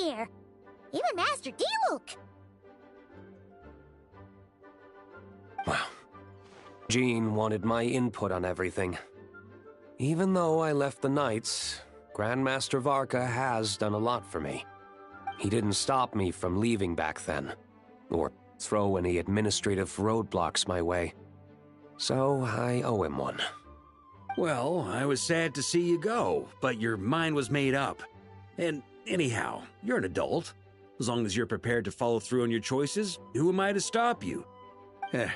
here. Even Master Diluc. Well, Jean wanted my input on everything. Even though I left the Knights, Grandmaster Varka has done a lot for me. He didn't stop me from leaving back then, or throw any administrative roadblocks my way. So I owe him one. Well, I was sad to see you go, but your mind was made up. And anyhow, you're an adult. As long as you're prepared to follow through on your choices, who am I to stop you? And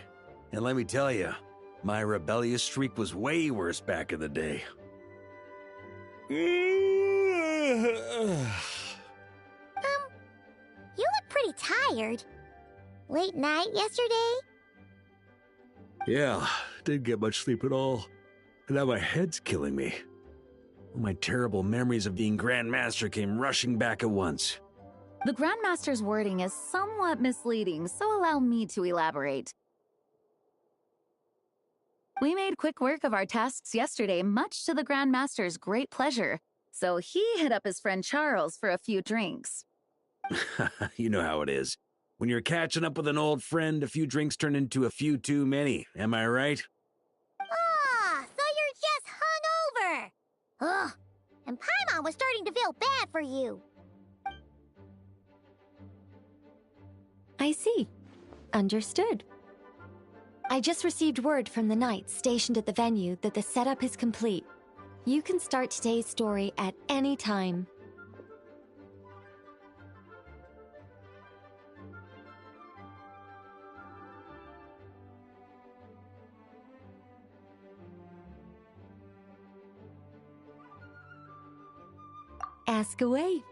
let me tell you, my rebellious streak was way worse back in the day. You look pretty tired. Late night yesterday? Yeah, didn't get much sleep at all. And now my head's killing me. All my terrible memories of being Grandmaster came rushing back at once. The Grandmaster's wording is somewhat misleading, so allow me to elaborate. We made quick work of our tasks yesterday, much to the Grandmaster's great pleasure, so he hit up his friend Charles for a few drinks. You know how it is. When you're catching up with an old friend, a few drinks turn into a few too many, am I right? Ah, so you're just hungover. Ugh, and Paimon was starting to feel bad for you. I see. Understood. I just received word from the Knights stationed at the venue that the setup is complete. You can start today's story at any time. Ask away.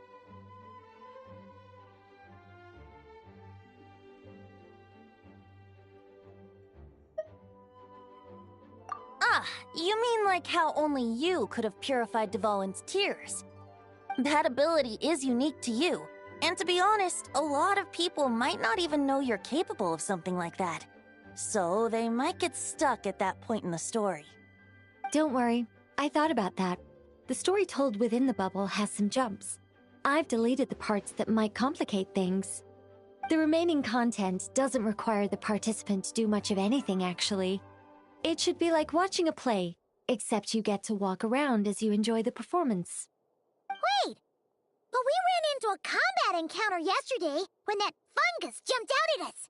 Ah, you mean like how only you could have purified Dvalin's tears? That ability is unique to you, and to be honest, a lot of people might not even know you're capable of something like that. So they might get stuck at that point in the story. Don't worry, I thought about that. The story told within the bubble has some jumps. I've deleted the parts that might complicate things. The remaining content doesn't require the participant to do much of anything, actually. It should be like watching a play, except you get to walk around as you enjoy the performance. Wait! But we ran into a combat encounter yesterday when that fungus jumped out at us!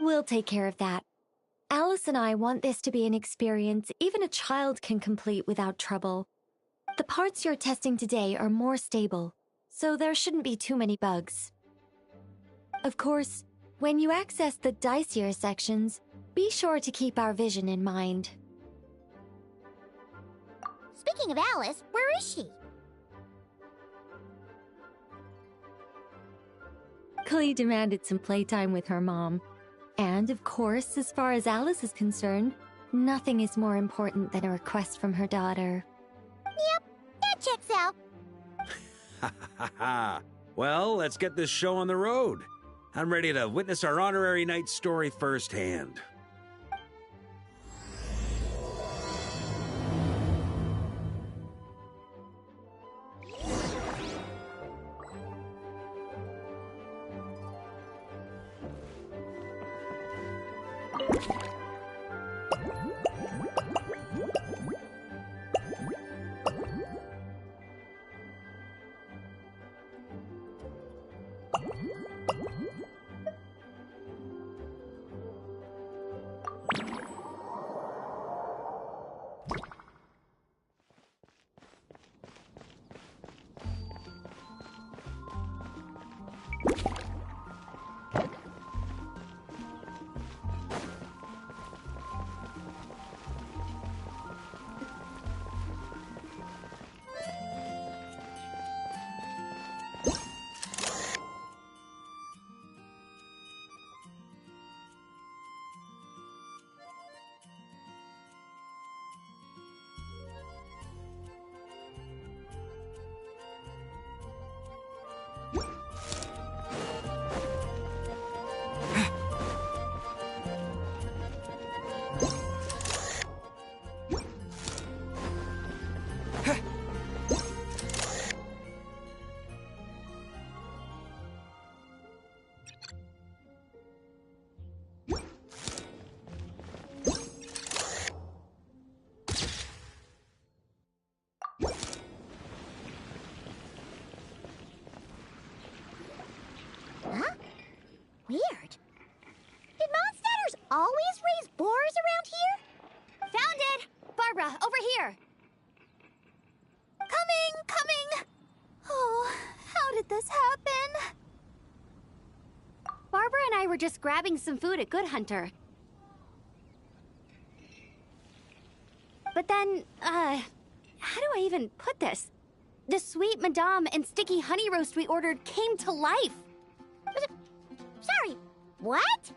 We'll take care of that. Alice and I want this to be an experience even a child can complete without trouble. The parts you're testing today are more stable, so there shouldn't be too many bugs. Of course, when you access the dicier sections, be sure to keep our vision in mind. Speaking of Alice, where is she? Klee demanded some playtime with her mom. And, of course, as far as Alice is concerned, nothing is more important than a request from her daughter. Yep, that checks out. Ha ha ha! Well, let's get this show on the road. I'm ready to witness our honorary knight story firsthand. this happen? Barbara and I were just grabbing some food at Good Hunter. But then, how do I even put this? The sweet madame and sticky honey roast we ordered came to life. Sorry, what?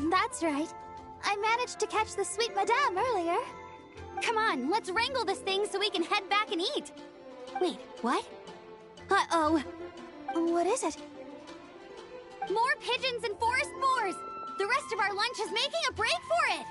That's right. I managed to catch the sweet madame earlier. Come on, let's wrangle this thing so we can head back and eat. Wait, what? Uh-oh. What is it? More pigeons and forest boars! The rest of our lunch is making a break for it!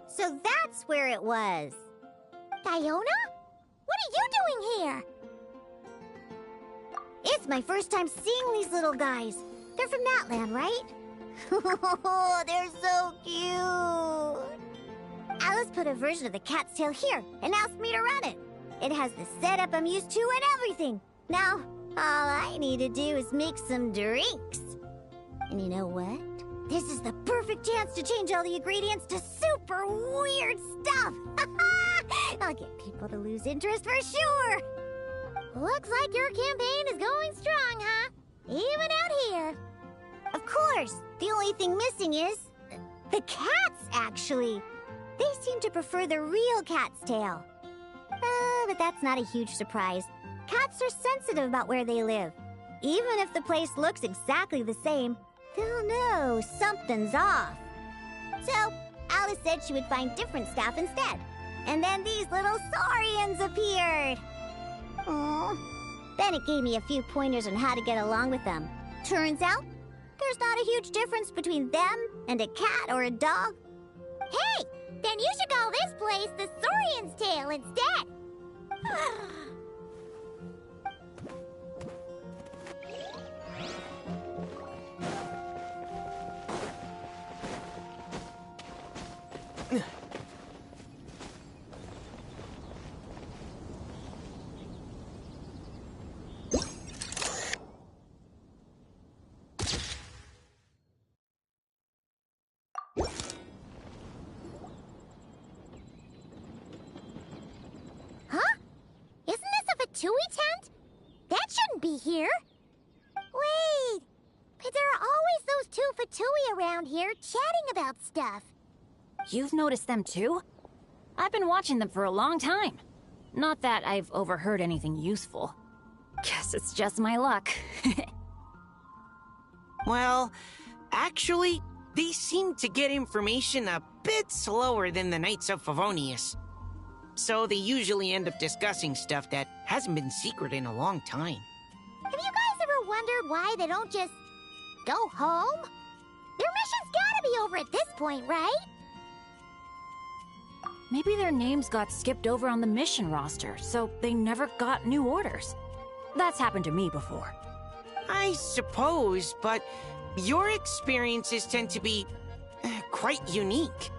So that's where it was. Diona? What are you doing here? It's my first time seeing these little guys. They're from that land, right? Oh, they're so cute. Alice put a version of the cat's tail here and asked me to run it. It has the setup I'm used to and everything. Now, all I need to do is make some drinks. And you know what? This is the perfect chance to change all the ingredients to super weird stuff! I'll get people to lose interest for sure! Looks like your campaign is going strong, huh? Even out here. Of course, the only thing missing is... the cats, actually. They seem to prefer the real cat's tail. But that's not a huge surprise. Cats are sensitive about where they live. Even if the place looks exactly the same, they'll know something's off. So, Alice said she would find different staff instead. And then these little saurians appeared. Aww. Then it gave me a few pointers on how to get along with them. Turns out, there's not a huge difference between them and a cat or a dog. Hey, then you should call this place the Saurian's Tail instead. Fatui tent? That shouldn't be here. Wait, but there are always those two Fatui around here chatting about stuff. You've noticed them too? I've been watching them for a long time. Not that I've overheard anything useful. Guess it's just my luck. Well, actually, they seem to get information a bit slower than the Knights of Favonius. So they usually end up discussing stuff that hasn't been secret in a long time. Have you guys ever wondered why they don't just go home? Their mission's gotta be over at this point, right? Maybe their names got skipped over on the mission roster, so they never got new orders. That's happened to me before. I suppose, but your experiences tend to be quite unique.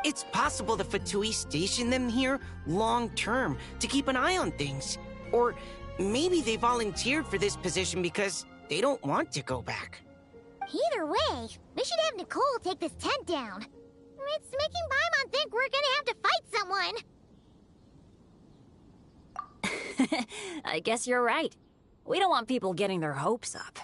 It's possible the Fatui stationed them here long-term to keep an eye on things. Or maybe they volunteered for this position because they don't want to go back. Either way, we should have Nicole take this tent down. It's making Paimon think we're gonna have to fight someone. I guess you're right. We don't want people getting their hopes up.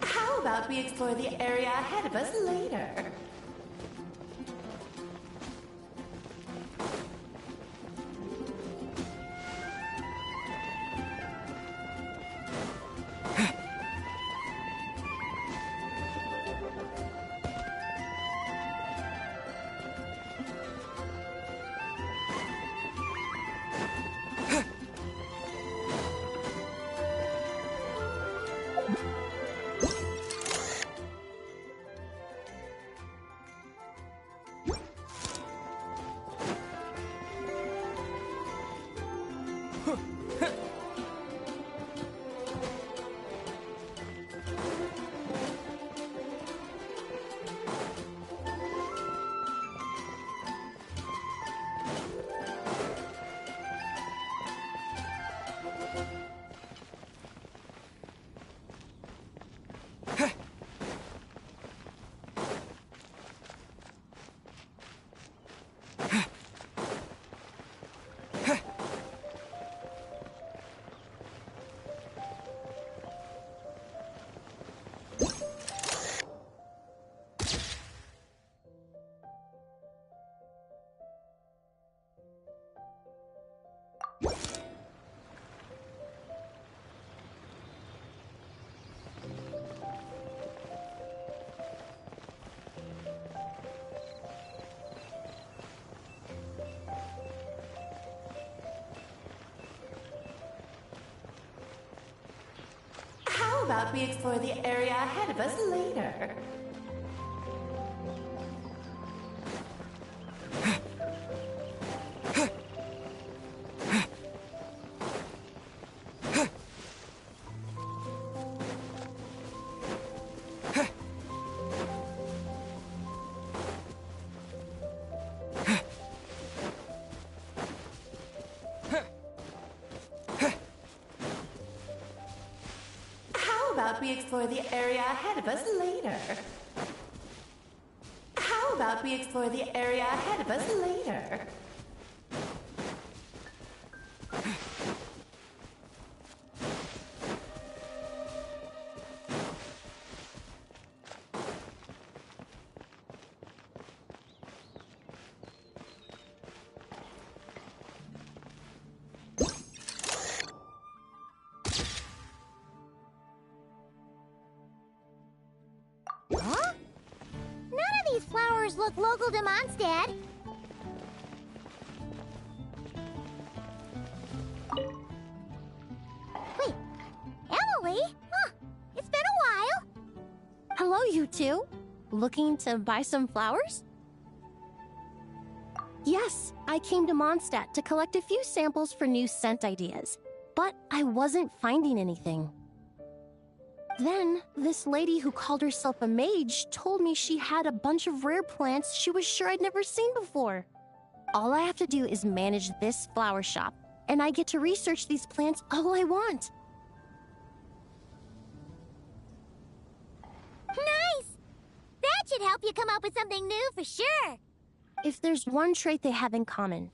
How about we explore the area ahead of us later? How about we explore the area ahead of us later? How about we explore the area ahead of us later? How about we explore the area ahead of us later? Huh? None of these flowers look local to Mondstadt. Wait, Emily? Huh, it's been a while. Hello, you two. Looking to buy some flowers? Yes, I came to Mondstadt to collect a few samples for new scent ideas, but I wasn't finding anything. Then, this lady who called herself a mage told me she had a bunch of rare plants she was sure I'd never seen before. All I have to do is manage this flower shop, and I get to research these plants all I want. Nice! That should help you come up with something new for sure. If there's one trait they have in common,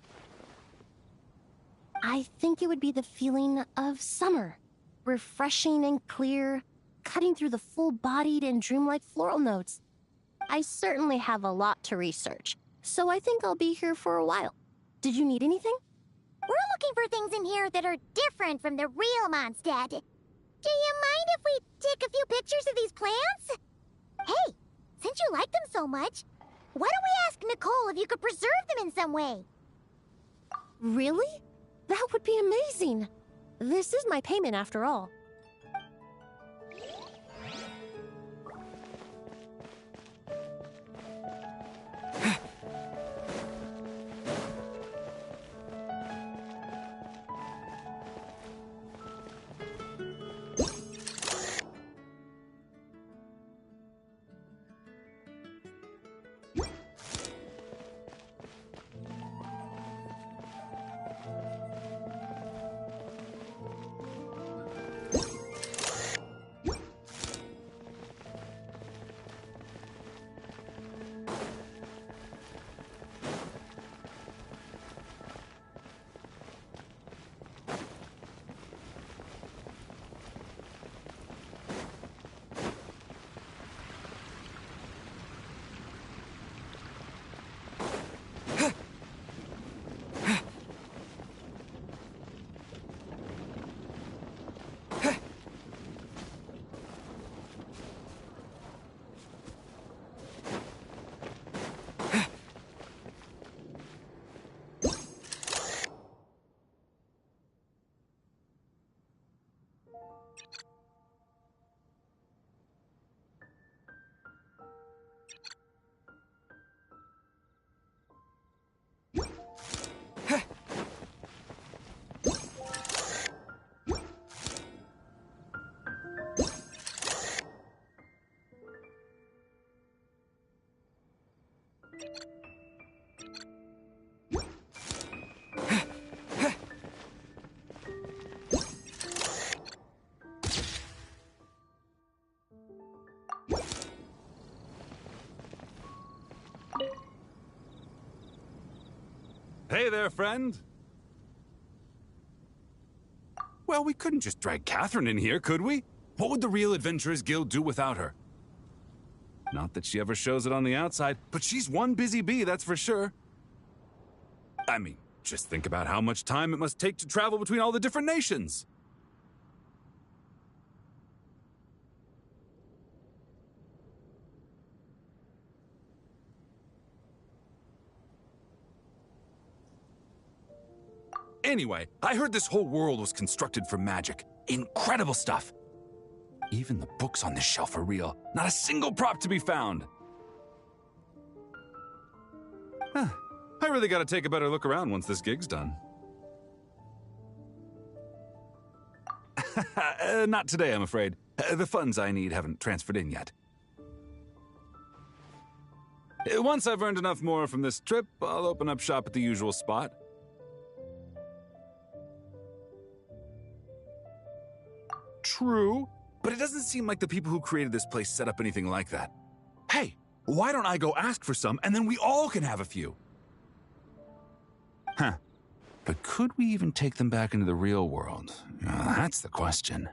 I think it would be the feeling of summer. Refreshing and clear, cutting through the full-bodied and dreamlike floral notes. I certainly have a lot to research, so I think I'll be here for a while. Did you need anything? We're looking for things in here that are different from the real Mondstadt. Do you mind if we take a few pictures of these plants? Hey, since you like them so much, why don't we ask Nicole if you could preserve them in some way? Really? That would be amazing. This is my payment after all. Hey there, friend. Well, we couldn't just drag Catherine in here, could we? What would the Real Adventurers Guild do without her? Not that she ever shows it on the outside, but she's one busy bee, that's for sure. I mean, just think about how much time it must take to travel between all the different nations. Anyway, I heard this whole world was constructed for magic. Incredible stuff. Even the books on this shelf are real. Not a single prop to be found. Huh. I really gotta take a better look around once this gig's done. Not today, I'm afraid. The funds I need haven't transferred in yet. Once I've earned enough more from this trip, I'll open up shop at the usual spot. True, but it doesn't seem like the people who created this place set up anything like that. Hey, why don't I go ask for some, and then we all can have a few? Huh. But could we even take them back into the real world? That's the question.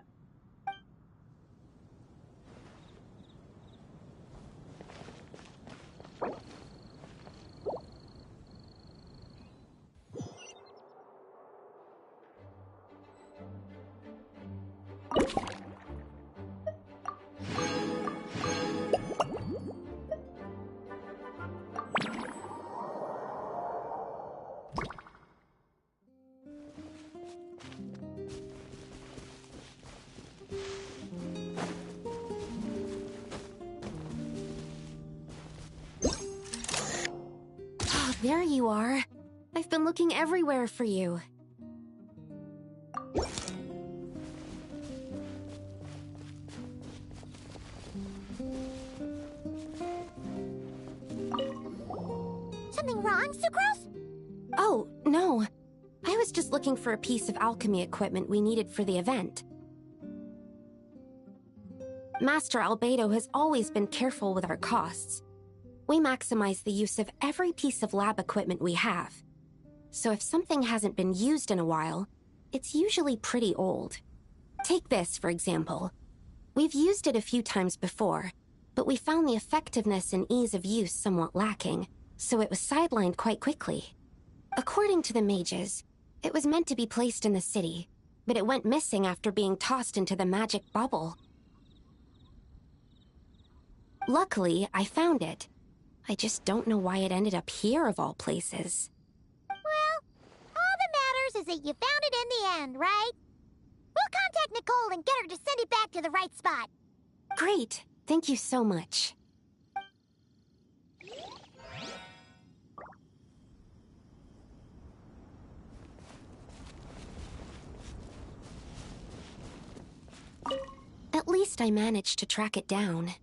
There you are. I've been looking everywhere for you. Something wrong, Sucrose? Oh, no. I was just looking for a piece of alchemy equipment we needed for the event. Master Albedo has always been careful with our costs. We maximize the use of every piece of lab equipment we have. So if something hasn't been used in a while, it's usually pretty old. Take this, for example. We've used it a few times before, but we found the effectiveness and ease of use somewhat lacking, so it was sidelined quite quickly. According to the mages, it was meant to be placed in the city, but it went missing after being tossed into the magic bubble. Luckily, I found it. I just don't know why it ended up here of all places. Well, all that matters is that you found it in the end, right? We'll contact Nicole and get her to send it back to the right spot. Great. Thank you so much. At least I managed to track it down.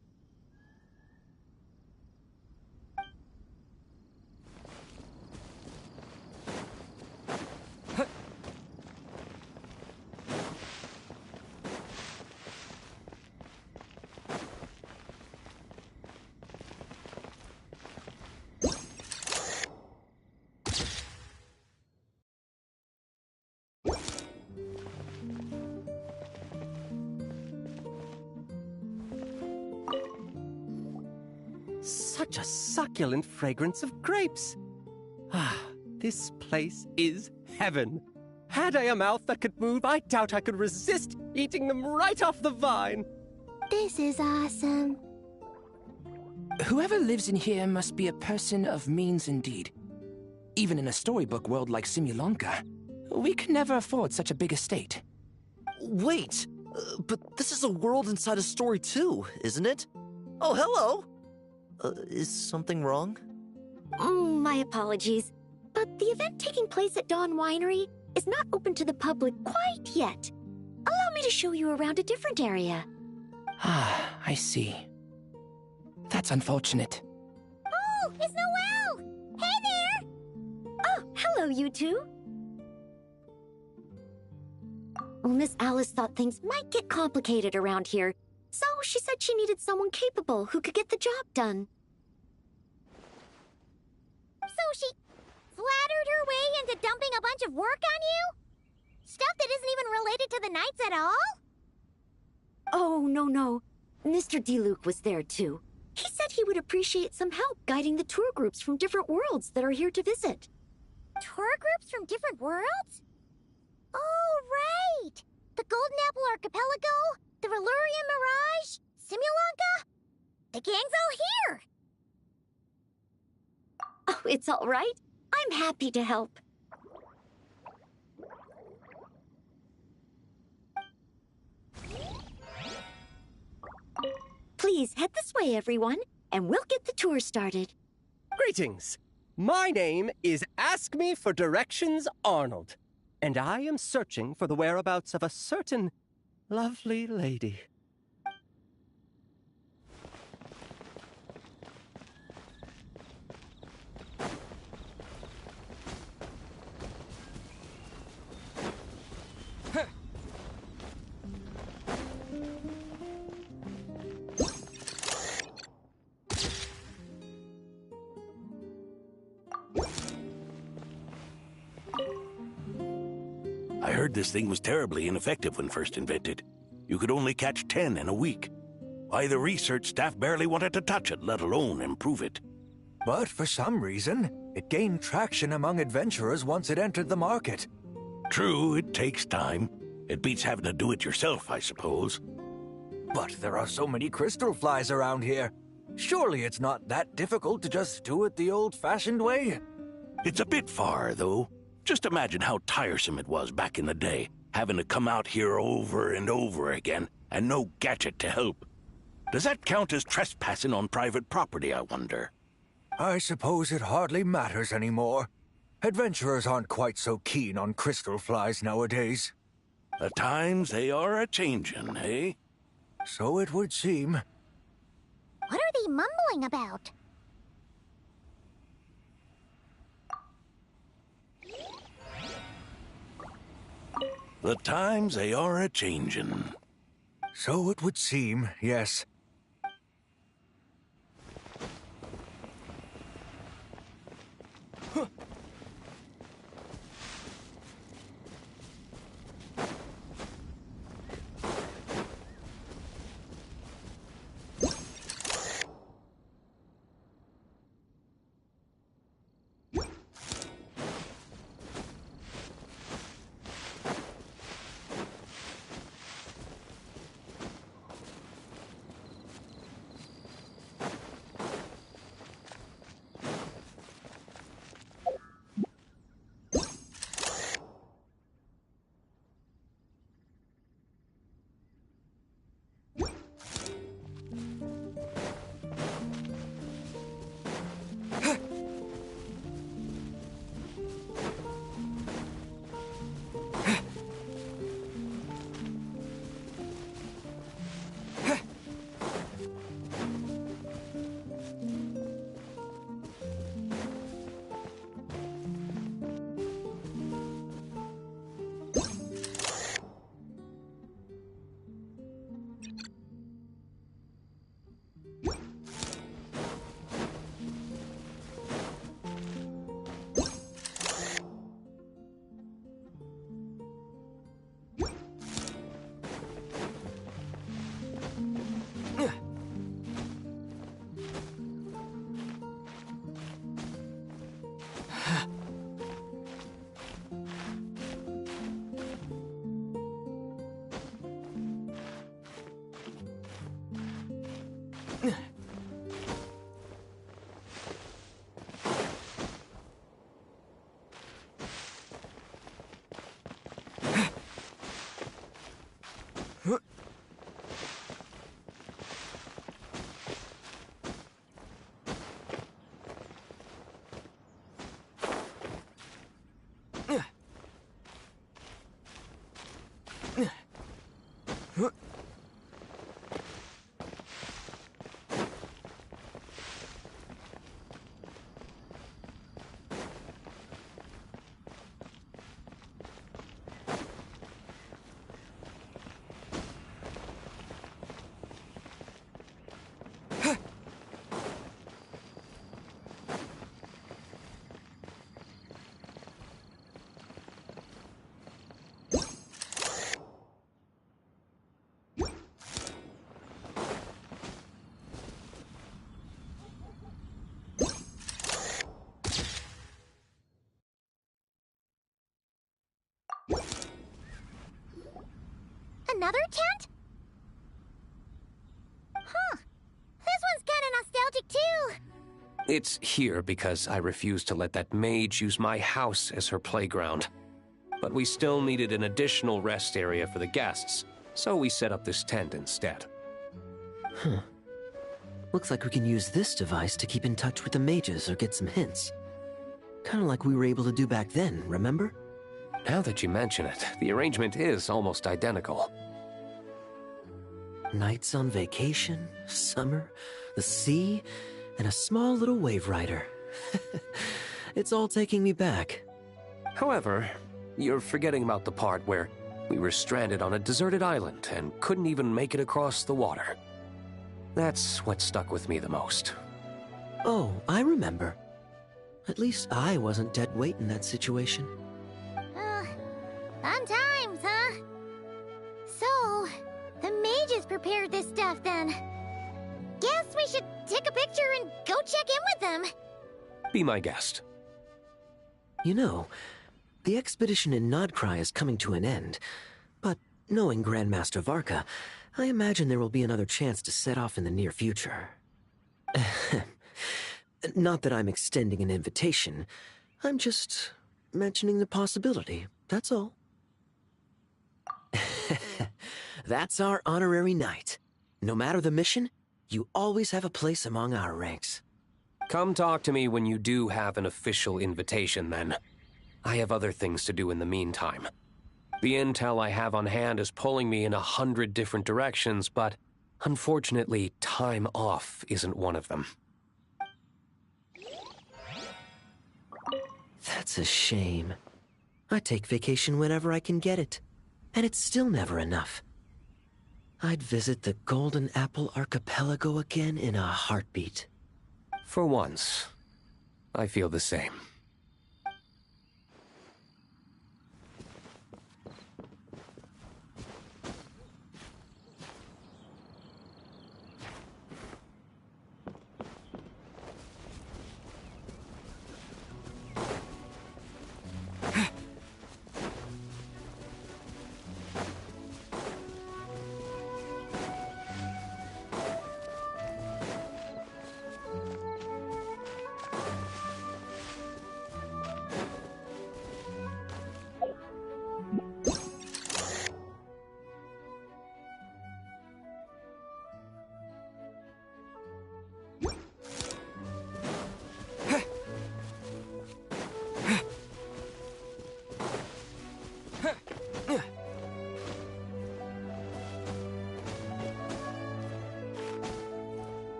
Such a succulent fragrance of grapes. Ah, this place is heaven. Had I a mouth that could move, I doubt I could resist eating them right off the vine. This is awesome. Whoever lives in here must be a person of means indeed. Even in a storybook world like Simulonka, we can never afford such a big estate. Wait, but this is a world inside a story too, isn't it? Oh, hello! Is something wrong? My apologies, but the event taking place at Dawn Winery is not open to the public quite yet. Allow me to show you around a different area. Ah, I see. That's unfortunate. Oh, it's Noelle! Hello, you two. Well, Miss Alice thought things might get complicated around here, so she said she needed someone capable who could get the job done. So she flattered her way into dumping a bunch of work on you? Stuff that isn't even related to the Knights at all? Oh, no. Mr. DeLuke was there, too. He said he would appreciate some help guiding the tour groups from different worlds that are here to visit. Tour groups from different worlds? Oh, right! The Golden Apple Archipelago, the Valurian Mirage, Simulanka? The gang's all here! Oh, it's all right. I'm happy to help. Please head this way, everyone, and we'll get the tour started. Greetings. My name is Ask Me for Directions Arnold, and I am searching for the whereabouts of a certain lovely lady. I heard this thing was terribly ineffective when first invented. You could only catch 10 in a week. Why, the research staff barely wanted to touch it, let alone improve it. But for some reason, it gained traction among adventurers once it entered the market. True, it takes time. It beats having to do it yourself, I suppose. But there are so many crystal flies around here. Surely it's not that difficult to just do it the old-fashioned way? It's a bit far, though. Just imagine how tiresome it was back in the day, having to come out here over and over again, and no gadget to help. Does that count as trespassing on private property, I wonder? I suppose it hardly matters anymore. Adventurers aren't quite so keen on crystal flies nowadays. The times, they are a-changin', eh? So it would seem. What are they mumbling about? The times, they are a-changin'. So it would seem, yes. another tent? Huh. This one's kinda nostalgic too. It's here because I refused to let that mage use my house as her playground. But we still needed an additional rest area for the guests, so we set up this tent instead. Huh. Looks like we can use this device to keep in touch with the mages or get some hints. Kinda like we were able to do back then, remember? Now that you mention it, the arrangement is almost identical. Nights on vacation, summer, the sea, and a small little wave rider. It's all taking me back. However, you're forgetting about the part where we were stranded on a deserted island and couldn't even make it across the water. That's what stuck with me the most. Oh, I remember. At least I wasn't dead weight in that situation. Fun times, huh? So, the mages prepared this stuff then. Guess we should take a picture and go check in with them. Be my guest. You know, the expedition in Nodcry is coming to an end, but knowing Grandmaster Varka, I imagine there will be another chance to set off in the near future. Not that I'm extending an invitation, I'm just mentioning the possibility, that's all. That's our honorary knight. No matter the mission, you always have a place among our ranks. Come talk to me when you do have an official invitation, then. I have other things to do in the meantime. The intel I have on hand is pulling me in 100 different directions, but unfortunately, time off isn't one of them. That's a shame. I take vacation whenever I can get it, and it's still never enough. I'd visit the Golden Apple Archipelago again in a heartbeat. For once, I feel the same.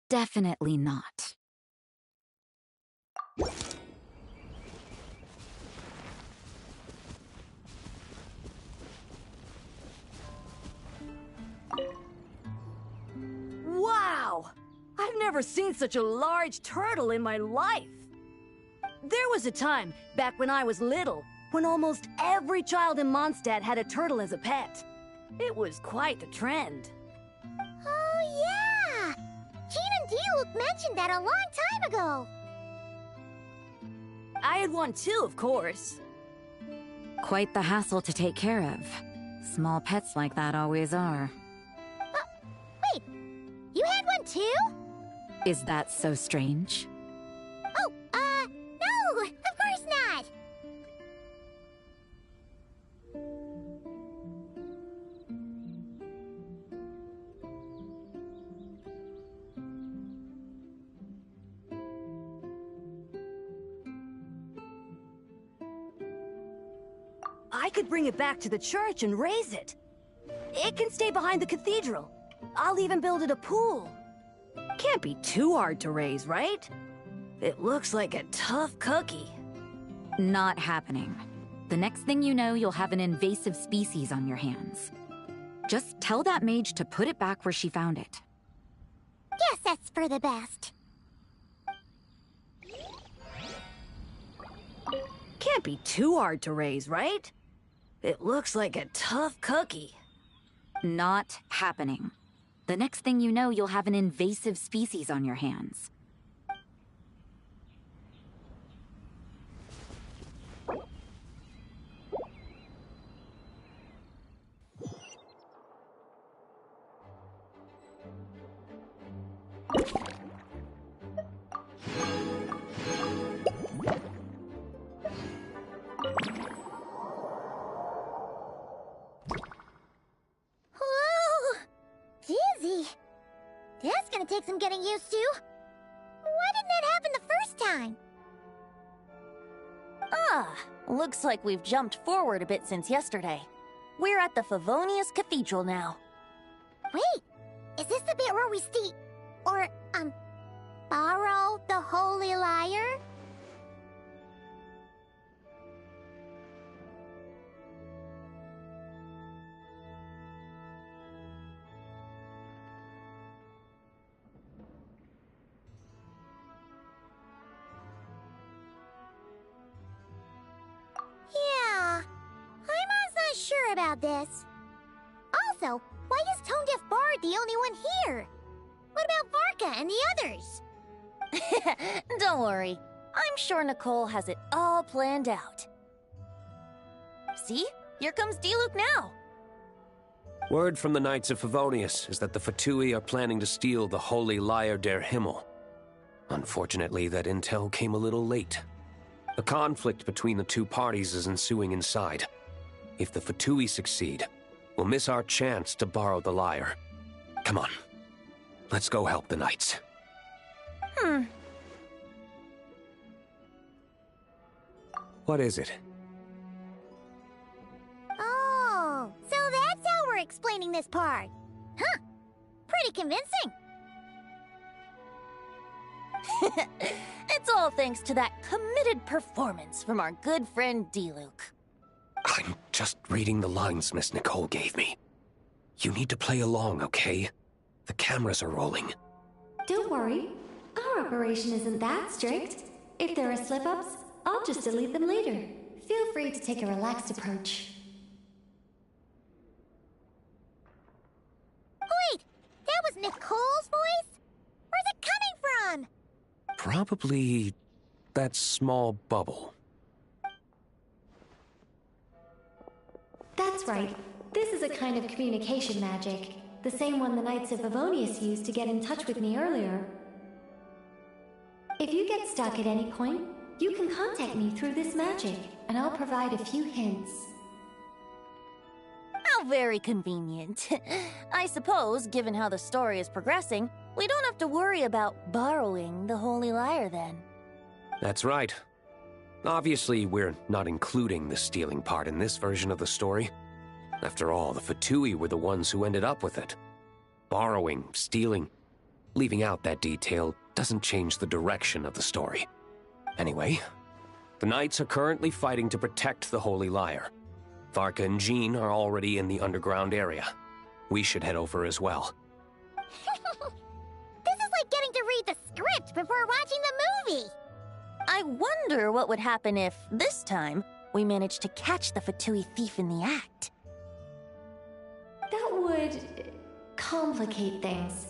Definitely not. Wow! I've never seen such a large turtle in my life. There was a time, back when I was little, when almost every child in Mondstadt had a turtle as a pet. It was quite the trend. yeah! Jean and Diluc mentioned that a long time ago. I had one too, of course. Quite the hassle to take care of. Small pets like that always are. Wait, you had one too? Is that so strange? Oh, no, of course not. I could bring it back to the church and raise it. It can stay behind the cathedral. I'll even build it a pool. Can't be too hard to raise, right? It looks like a tough cookie. Not happening. The next thing you know, you'll have an invasive species on your hands. Just tell that mage to put it back where she found it. Guess that's for the best. Can't be too hard to raise, right? It looks like a tough cookie. Not happening. The next thing you know, you'll have an invasive species on your hands. Dizzy. That's gonna take some getting used to. Why didn't that happen the first time? Looks like we've jumped forward a bit since yesterday. We're at the Favonius Cathedral now. Wait, is this the bit where we borrow the Holy Lyre? Yeah, I'm not sure about this. Also, why is Tone Deaf Bard the only one here? What about Varka and the others? Don't worry. I'm sure Nicole has it all planned out. See? Here comes Diluc now. Word from the Knights of Favonius is that the Fatui are planning to steal the Holy Lyre der Himmel. Unfortunately, that intel came a little late. A conflict between the two parties is ensuing inside. If the Fatui succeed, we'll miss our chance to borrow the lyre. Come on. Let's go help the Knights. What is it? Oh, so that's how we're explaining this part. Huh. Pretty convincing. It's all thanks to that committed performance from our good friend Diluc. I'm just reading the lines Miss Nicole gave me. You need to play along, okay? The cameras are rolling. Don't worry. Our operation isn't that strict. If there are slip-ups, I'll just delete them later. Feel free to take a relaxed approach. Wait, that was Nicole's voice? Where's it coming from? Probably that small bubble. That's right. This is a kind of communication magic. The same one the Knights of Favonius used to get in touch with me earlier. If you get stuck at any point, you can contact me through this magic, and I'll provide a few hints. How very convenient. I suppose, given how the story is progressing, we don't have to worry about borrowing the Holy Lyre then. That's right. Obviously, we're not including the stealing part in this version of the story. After all, the Fatui were the ones who ended up with it. Borrowing, stealing, leaving out that detail doesn't change the direction of the story. Anyway, the Knights are currently fighting to protect the Holy Lyre. Varka and Jean are already in the underground area. We should head over as well. This is like getting to read the script before watching the movie. I wonder what would happen if, this time, we managed to catch the Fatui thief in the act. That would complicate things.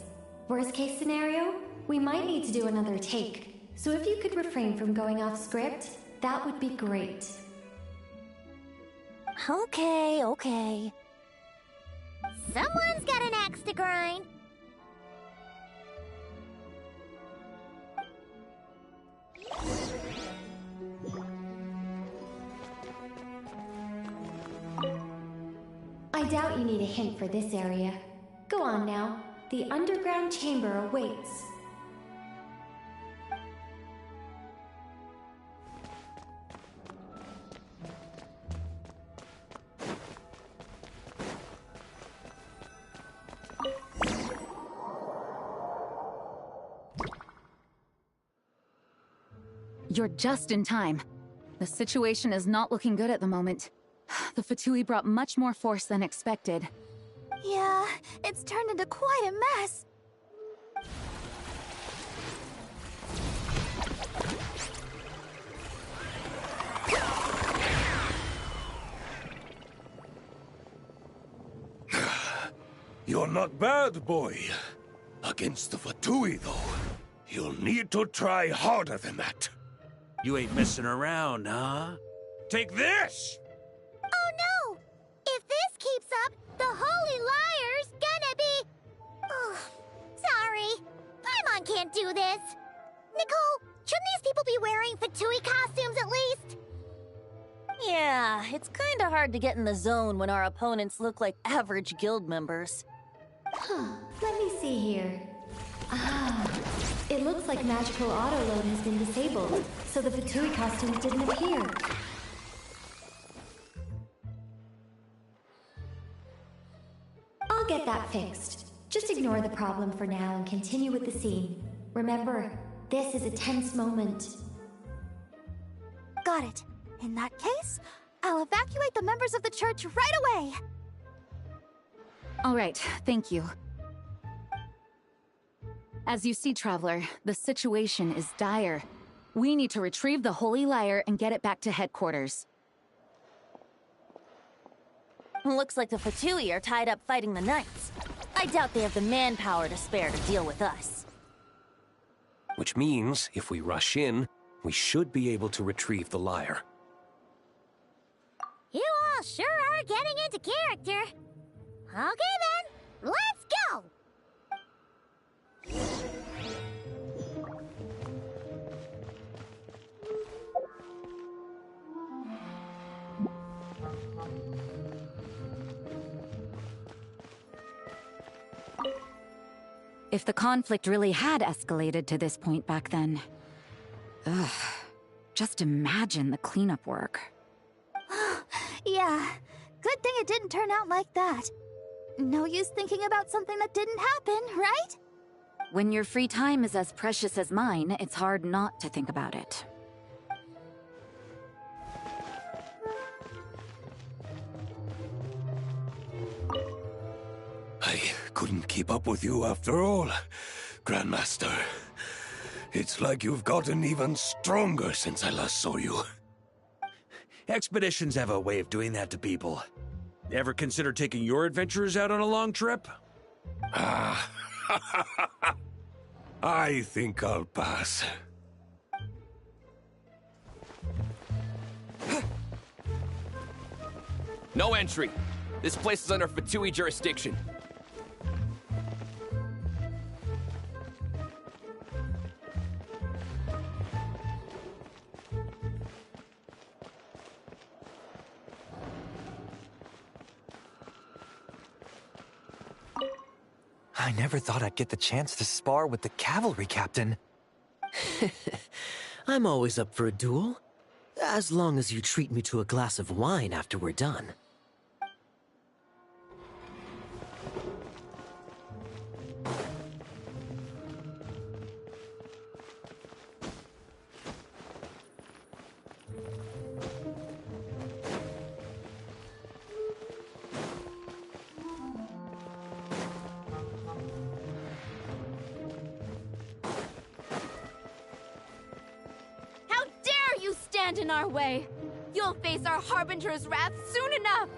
Worst case scenario, we might need to do another take. So if you could refrain from going off script, that would be great. Okay, okay. Someone's got an axe to grind. I doubt you need a hint for this area. Go on now. The underground chamber awaits. You're just in time. The situation is not looking good at the moment. The Fatui brought much more force than expected. Yeah, it's turned into quite a mess. You're not bad, boy. Against the Fatui, though, you'll need to try harder than that. You ain't messing around, huh? Take this! Oh no! If this keeps up, the Holy Liar's gonna be... Oh, sorry. Paimon can't do this. Nicole, shouldn't these people be wearing Fatui costumes at least? Yeah, it's kinda hard to get in the zone when our opponents look like average guild members. Let me see here. It looks like magical auto-load has been disabled, so the Fatui costumes didn't appear. I'll get that fixed. Just ignore the problem for now and continue with the scene. Remember, this is a tense moment. Got it. In that case, I'll evacuate the members of the church right away. All right, thank you. As you see, Traveler, the situation is dire. We need to retrieve the Holy Lyre and get it back to headquarters. Looks like the Fatui are tied up fighting the Knights. I doubt they have the manpower to spare to deal with us. Which means, if we rush in, we should be able to retrieve the lyre. You all sure are getting into character. Okay then, let's go! If the conflict really had escalated to this point back then... Ugh. Just imagine the cleanup work. Yeah, good thing it didn't turn out like that. No use thinking about something that didn't happen, right? When your free time is as precious as mine, it's hard not to think about it. I couldn't keep up with you after all, Grandmaster. It's like you've gotten even stronger since I last saw you. Expeditions have a way of doing that to people. Ever consider taking your adventurers out on a long trip? I think I'll pass. No entry. This place is under Fatui jurisdiction. I never thought I'd get the chance to spar with the cavalry captain. I'm always up for a duel. As long as you treat me to a glass of wine after we're done. In our way. You'll face our Harbinger's wrath soon enough!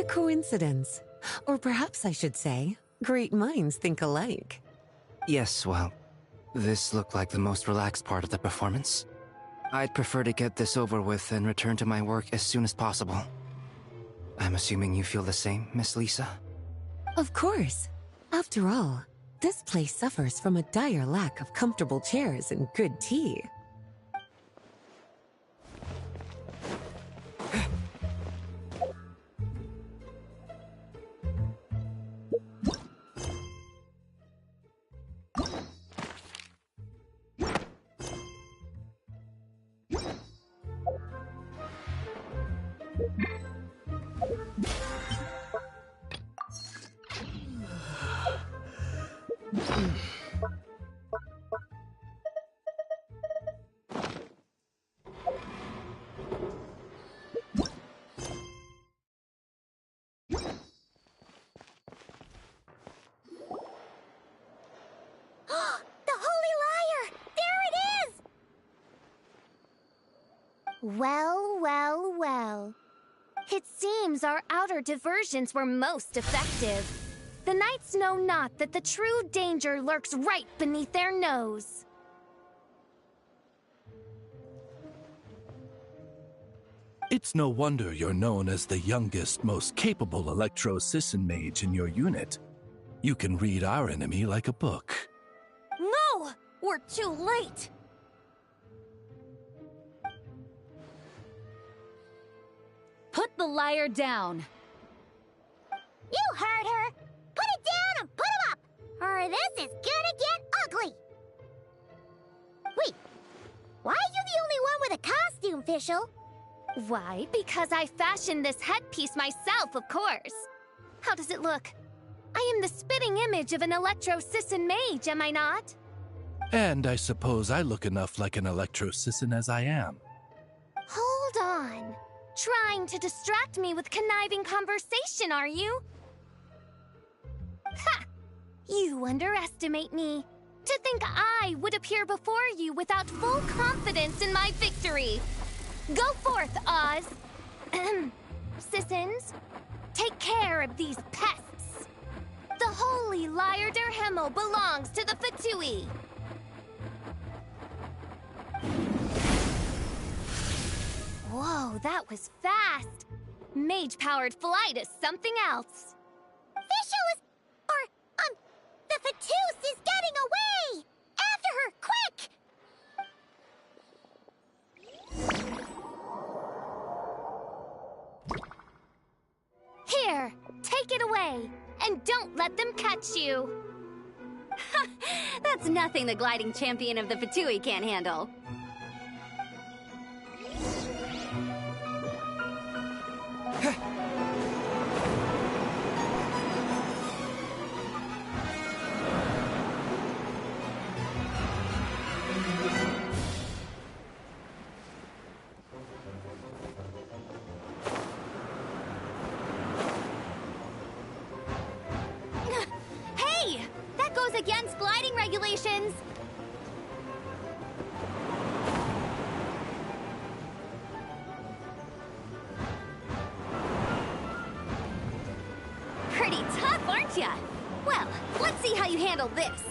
a coincidence. Or perhaps I should say, great minds think alike. Yes, well, this looked like the most relaxed part of the performance. I'd prefer to get this over with and return to my work as soon as possible. I'm assuming you feel the same, Miss Lisa? Of course. After all, this place suffers from a dire lack of comfortable chairs and good tea. Well, well, well. It seems our outer diversions were most effective. The knights know not that the true danger lurks right beneath their nose. It's no wonder you're known as the youngest, most capable electro-Sisson mage in your unit. You can read our enemy like a book. No! We're too late! Put the liar down. You heard her! Put it down and put him up! Or this is gonna get ugly! Wait, why are you the only one with a costume, Fischl? Why, because I fashioned this headpiece myself, of course. How does it look? I am the spitting image of an electro-Sisson mage, am I not? And I suppose I look enough like an electro-Sisson as I am. Hold on. Trying to distract me with conniving conversation, are you? Ha! You underestimate me. To think I would appear before you without full confidence in my victory. Go forth, Oz. Sissons, take care of these pests. The holy Lyre der Himmel belongs to the Fatui. Whoa, that was fast. Mage-powered flight is something else. Fischl is... the Fatus is getting away! After her, quick! Here, take it away, and don't let them catch you. That's nothing the gliding champion of the Fatui can't handle. Hey! That goes against gliding regulations! Pretty tough, aren't ya? Well, let's see how you handle this.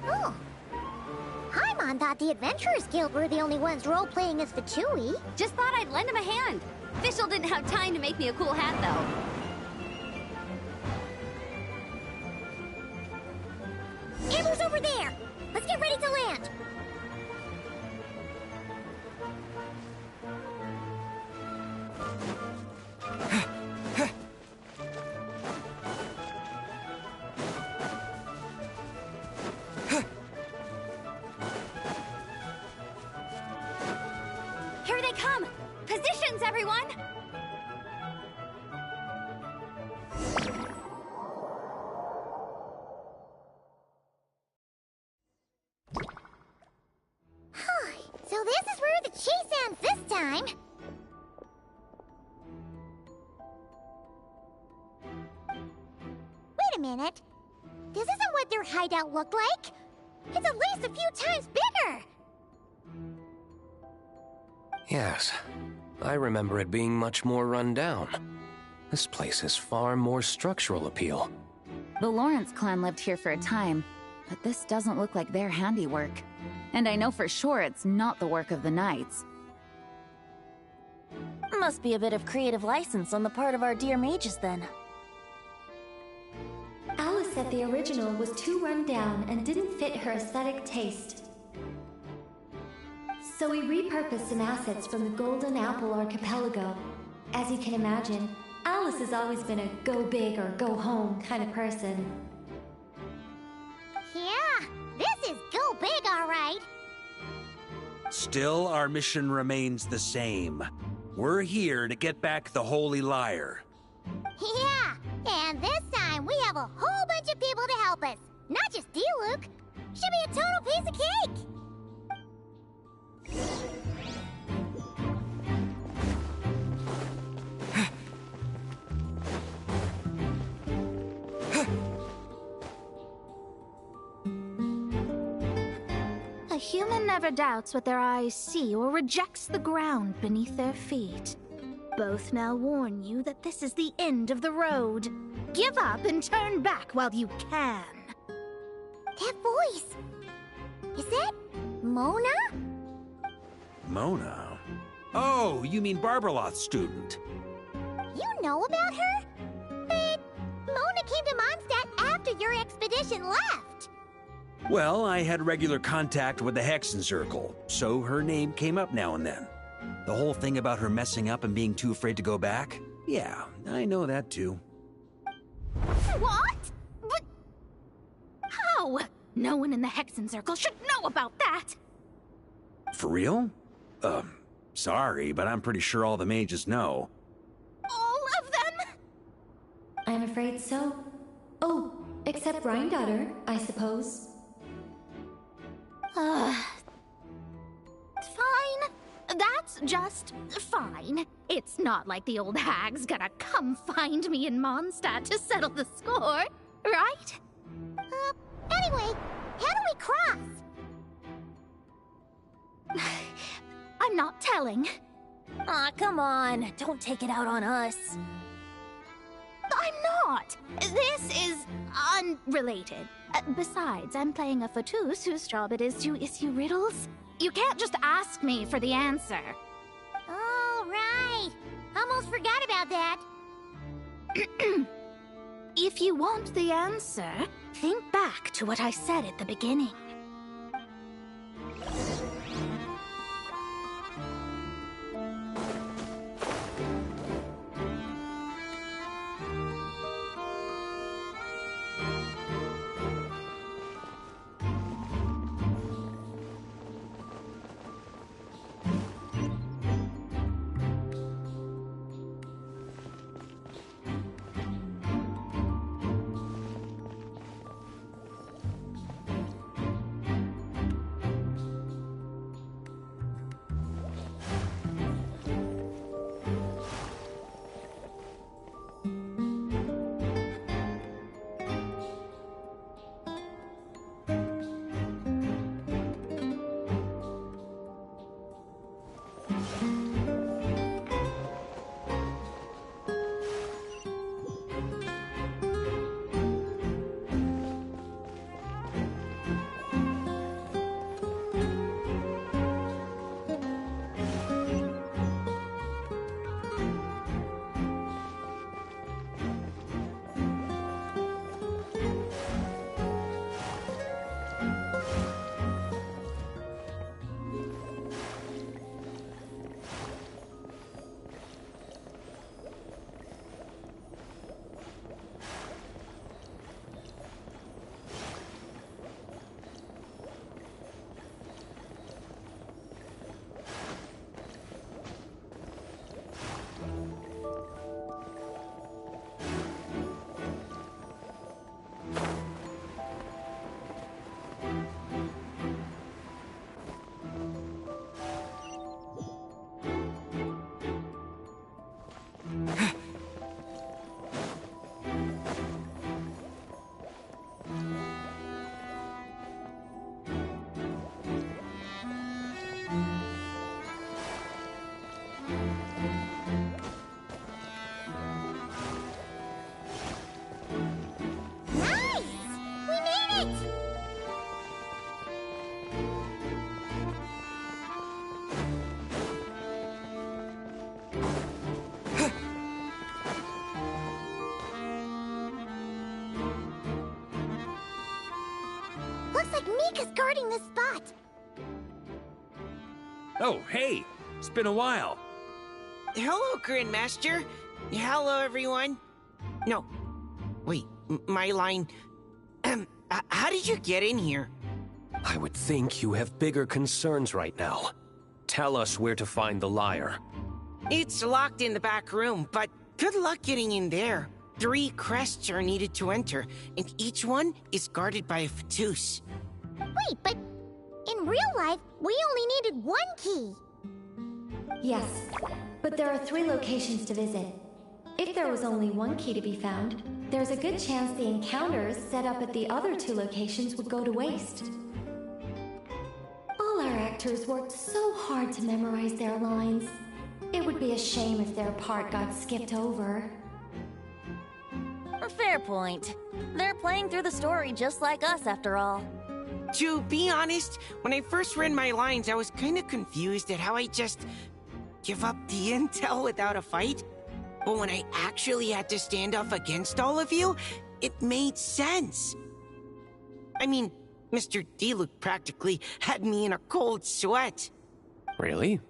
Oh. Paimon thought the Adventurers Guild were the only ones role-playing as Fatui. Just thought I'd lend him a hand. Fischl didn't have time to make me a cool hat, though. Amber's over there! Let's get ready to land! Here they come! Positions, everyone! So this is where the chase ends this time. Wait a minute. This isn't what their hideout looked like. It's at least a few times bigger. Yes, I remember it being much more run down. This place has far more structural appeal. The Lawrence clan lived here for a time, but this doesn't look like their handiwork. And I know for sure it's not the work of the Knights. Must be a bit of creative license on the part of our dear mages, then. Alice said the original was too run down and didn't fit her aesthetic taste. So we repurposed some assets from the Golden Apple Archipelago. As you can imagine, Alice has always been a go big or go home kind of person. Yeah, this is go big, all right. Still, our mission remains the same. We're here to get back the Holy Lyre. Yeah, and this time we have a whole bunch of people to help us. Not just you, Luke. Should be a total piece of cake. A human never doubts what their eyes see or rejects the ground beneath their feet. Both now warn you that this is the end of the road. Give up and turn back while you can. That voice. Is that Mona? Mona? Oh, you mean Barbarloth's student. You know about her? But Mona came to Mondstadt after your expedition left. Well, I had regular contact with the Hexen Circle, so her name came up now and then. The whole thing about her messing up and being too afraid to go back? Yeah, I know that too. What? But how? No one in the Hexen Circle should know about that! For real? Sorry, but I'm pretty sure all the mages know. All of them? I'm afraid so. Oh, except Rheindotter, I suppose. Fine. That's just fine. It's not like the old hag's gonna come find me in Mondstadt to settle the score, right? Anyway, how do we cross? I'm not telling. Aw, come on. Don't take it out on us. I'm not! This is unrelated. Besides, I'm playing a fatus whose job it is to issue riddles. You can't just ask me for the answer. Oh, right. Almost forgot about that. If you want the answer, think back to what I said at the beginning. Mika's guarding this spot. Oh, hey! It's been a while. Hello, Grandmaster. Hello, everyone. No. Wait, my line... how did you get in here? I would think you have bigger concerns right now. Tell us where to find the lyre. It's locked in the back room, but good luck getting in there. 3 crests are needed to enter, and each one is guarded by a Fatus. Wait, but in real life, we only needed 1 key. Yes, but there are 3 locations to visit. If there was only 1 key to be found, there's a good chance the encounters set up at the other 2 locations would go to waste. All our actors worked so hard to memorize their lines. It would be a shame if their part got skipped over. A fair point. They're playing through the story just like us, after all. To be honest, when I first read my lines, I was kind of confused at how I just give up the intel without a fight. But when I actually had to stand up against all of you, it made sense. I mean, Mr. Diluc practically had me in a cold sweat. Really?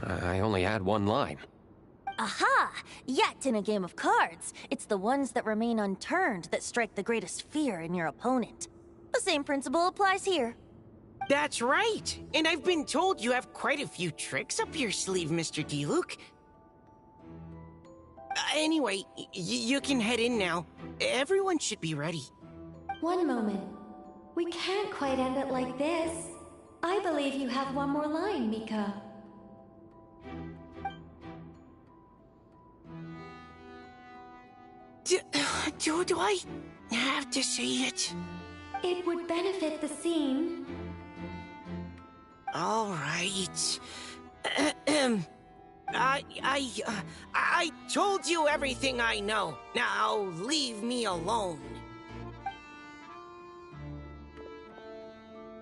I only had 1 line. Aha! Yet in a game of cards, it's the ones that remain unturned that strike the greatest fear in your opponent. The same principle applies here. That's right! And I've been told you have quite a few tricks up your sleeve, Mr. Diluc. Anyway, you can head in now. Everyone should be ready. One moment. We can't quite end it like this. I believe you have 1 more line, Mika. Do I have to say it? It would benefit the scene. All right. I told you everything I know. Now leave me alone.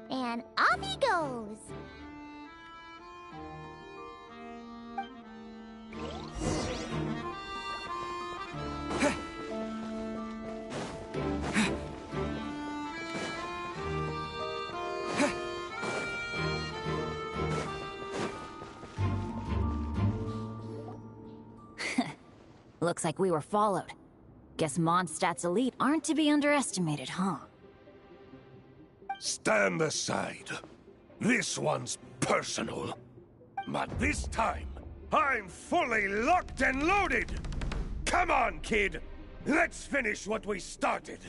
And off he goes. Looks like we were followed. Guess Mondstadt's elite aren't to be underestimated, huh? Stand aside. This one's personal. But this time, I'm fully locked and loaded! Come on, kid! Let's finish what we started!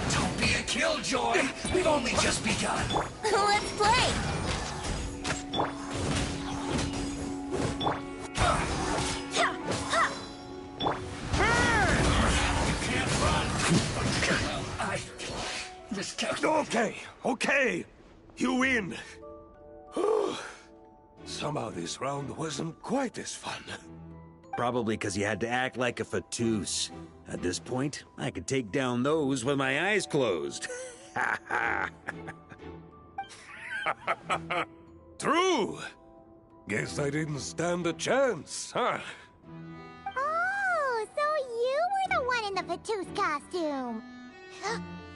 Don't be a killjoy! We've only just begun! Let's play! Okay. You win. Somehow this round wasn't quite as fun. Probably because you had to act like a Fatus. At this point, I could take down those with my eyes closed. True. Guess I didn't stand a chance, huh? Oh, so you were the one in the Fatus costume.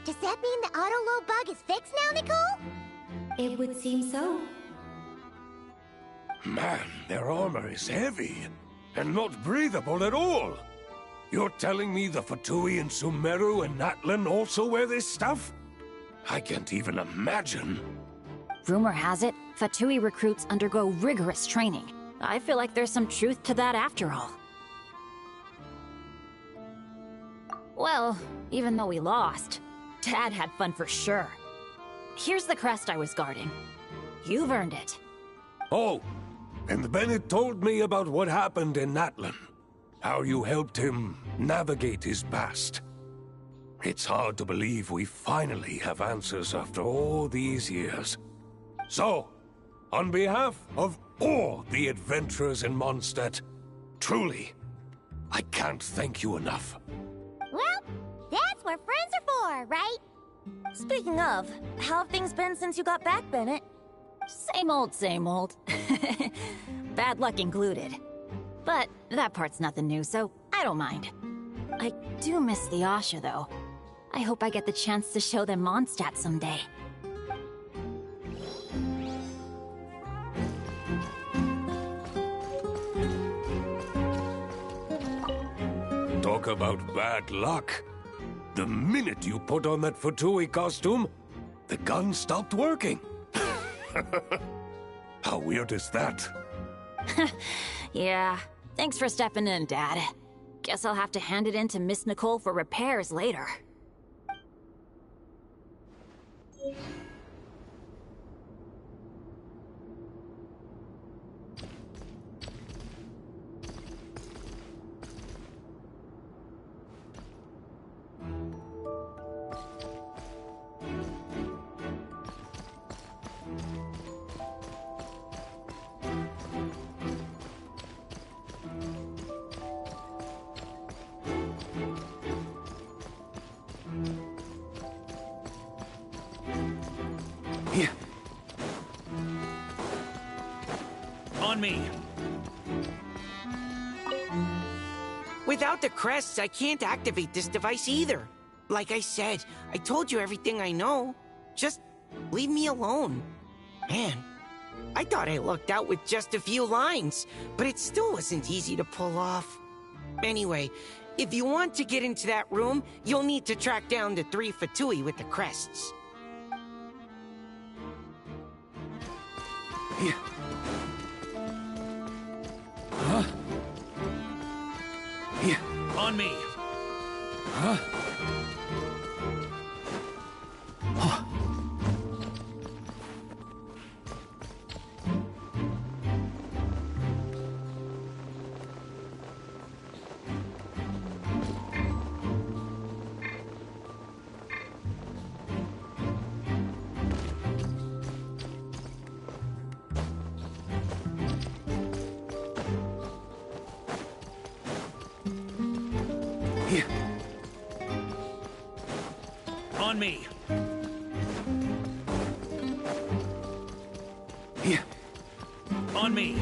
Does that mean the auto-load bug is fixed now, Nicole? It would seem so. Man, their armor is heavy, and not breathable at all. You're telling me the Fatui in Sumeru and Natlan also wear this stuff? I can't even imagine. Rumor has it, Fatui recruits undergo rigorous training. I feel like there's some truth to that after all. Well, even though we lost, Dad had fun for sure. Here's the crest I was guarding. You've earned it. Oh, and Bennett told me about what happened in Natlan. How you helped him navigate his past. It's hard to believe we finally have answers after all these years. So, on behalf of all the adventurers in Mondstadt, truly, I can't thank you enough. Well, that's what friends are for, right? Speaking of, how have things been since you got back, Bennett? Same old, same old. Bad luck included. But that part's nothing new, so I don't mind. I do miss the Asha, though. I hope I get the chance to show them Mondstadt someday. Talk about bad luck. The minute you put on that Fatui costume, the gun stopped working. How weird is that? Yeah, thanks for stepping in, Dad. Guess I'll have to hand it in to Miss Nicole for repairs later. On me. Without the crests, I can't activate this device either. Like I said, I told you everything I know. Just leave me alone. Man, I thought I lucked out with just a few lines, but it still wasn't easy to pull off. Anyway, if you want to get into that room, you'll need to track down the 3 Fatui with the crests. Huh? On me. Huh? On me. On me.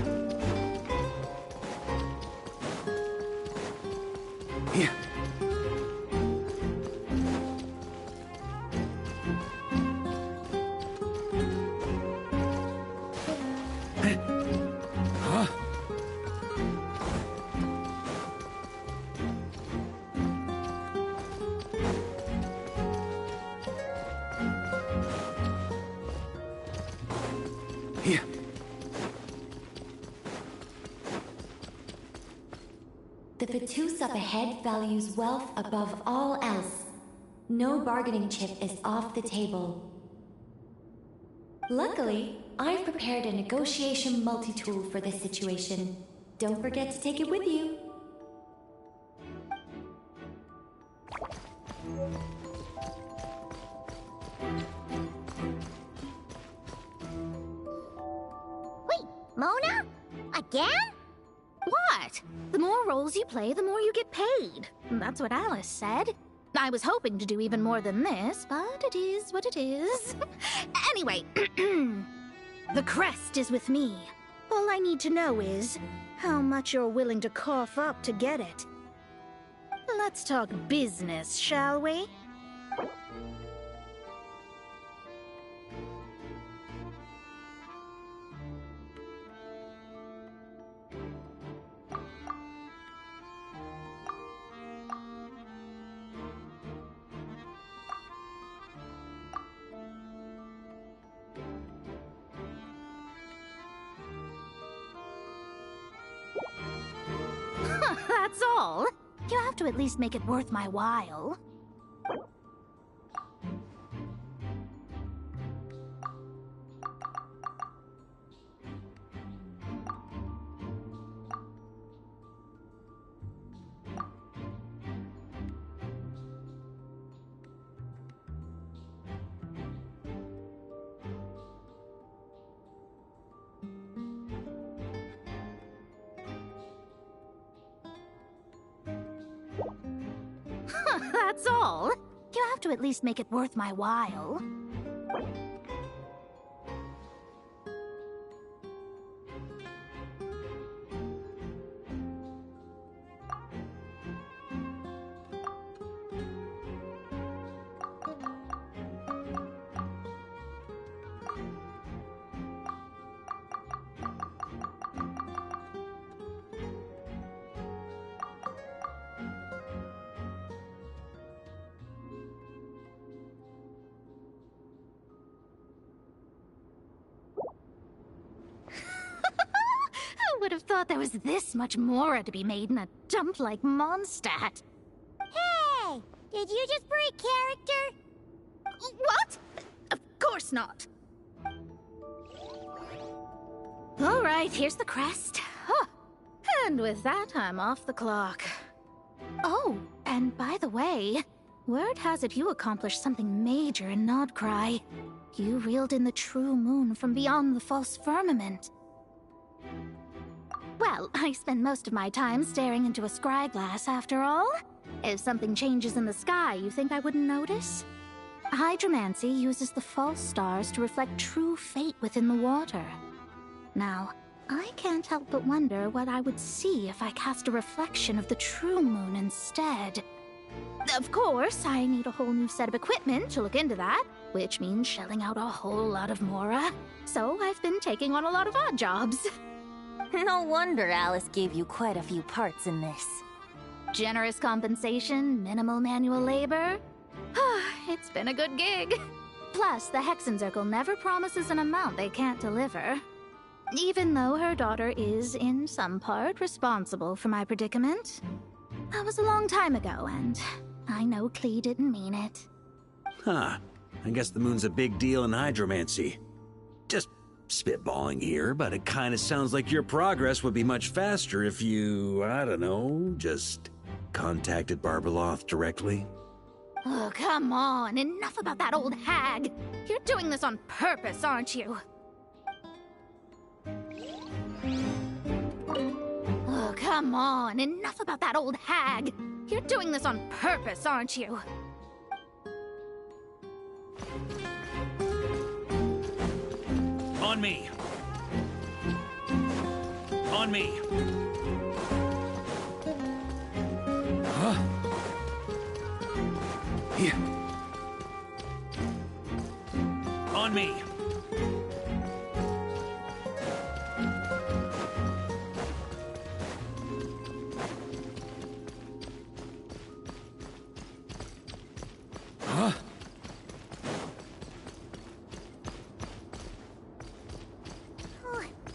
Huh? The Fatus up ahead values wealth above all else. No bargaining chip is off the table. Luckily, I've prepared a negotiation multi-tool for this situation. Don't forget to take it with you. Wait, Mona? Again? What? The more roles you play, the more you get paid. That's what Alice said. I was hoping to do even more than this, but it is what it is. Anyway, the crest is with me. All I need to know is how much you're willing to cough up to get it. Let's talk business, shall we? That's all. You have to at least make it worth my while. That's all. You have to at least make it worth my while. thought there was this much Mora to be made in a dump like Mondstadt. Hey! Did you just break character? What? Of course not. All right, here's the crest. Huh. And with that, I'm off the clock. Oh, and by the way, word has it you accomplished something major in Nodcry. You reeled in the true moon from beyond the false firmament. Well, I spend most of my time staring into a scry glass, after all. If something changes in the sky, you think I wouldn't notice? Hydromancy uses the false stars to reflect true fate within the water. Now, I can't help but wonder what I would see if I cast a reflection of the true moon instead. Of course, I need a whole new set of equipment to look into that, which means shelling out a whole lot of Mora. So I've been taking on a lot of odd jobs. No wonder Alice gave you quite a few parts in this. Generous compensation, minimal manual labor. It's been a good gig. Plus, the Hexen Circle never promises an amount they can't deliver. Even though her daughter is, in some part, responsible for my predicament. That was a long time ago, and I know Klee didn't mean it. Huh. I guess the moon's a big deal in hydromancy. Just spitballing here, but it kinda sounds like your progress would be much faster if you, I don't know, just contacted Barbeloth directly. Oh, come on. Enough about that old hag. You're doing this on purpose, aren't you? Oh, come on. Enough about that old hag. You're doing this on purpose, aren't you? On me. On me. Huh? Here. On me. Huh?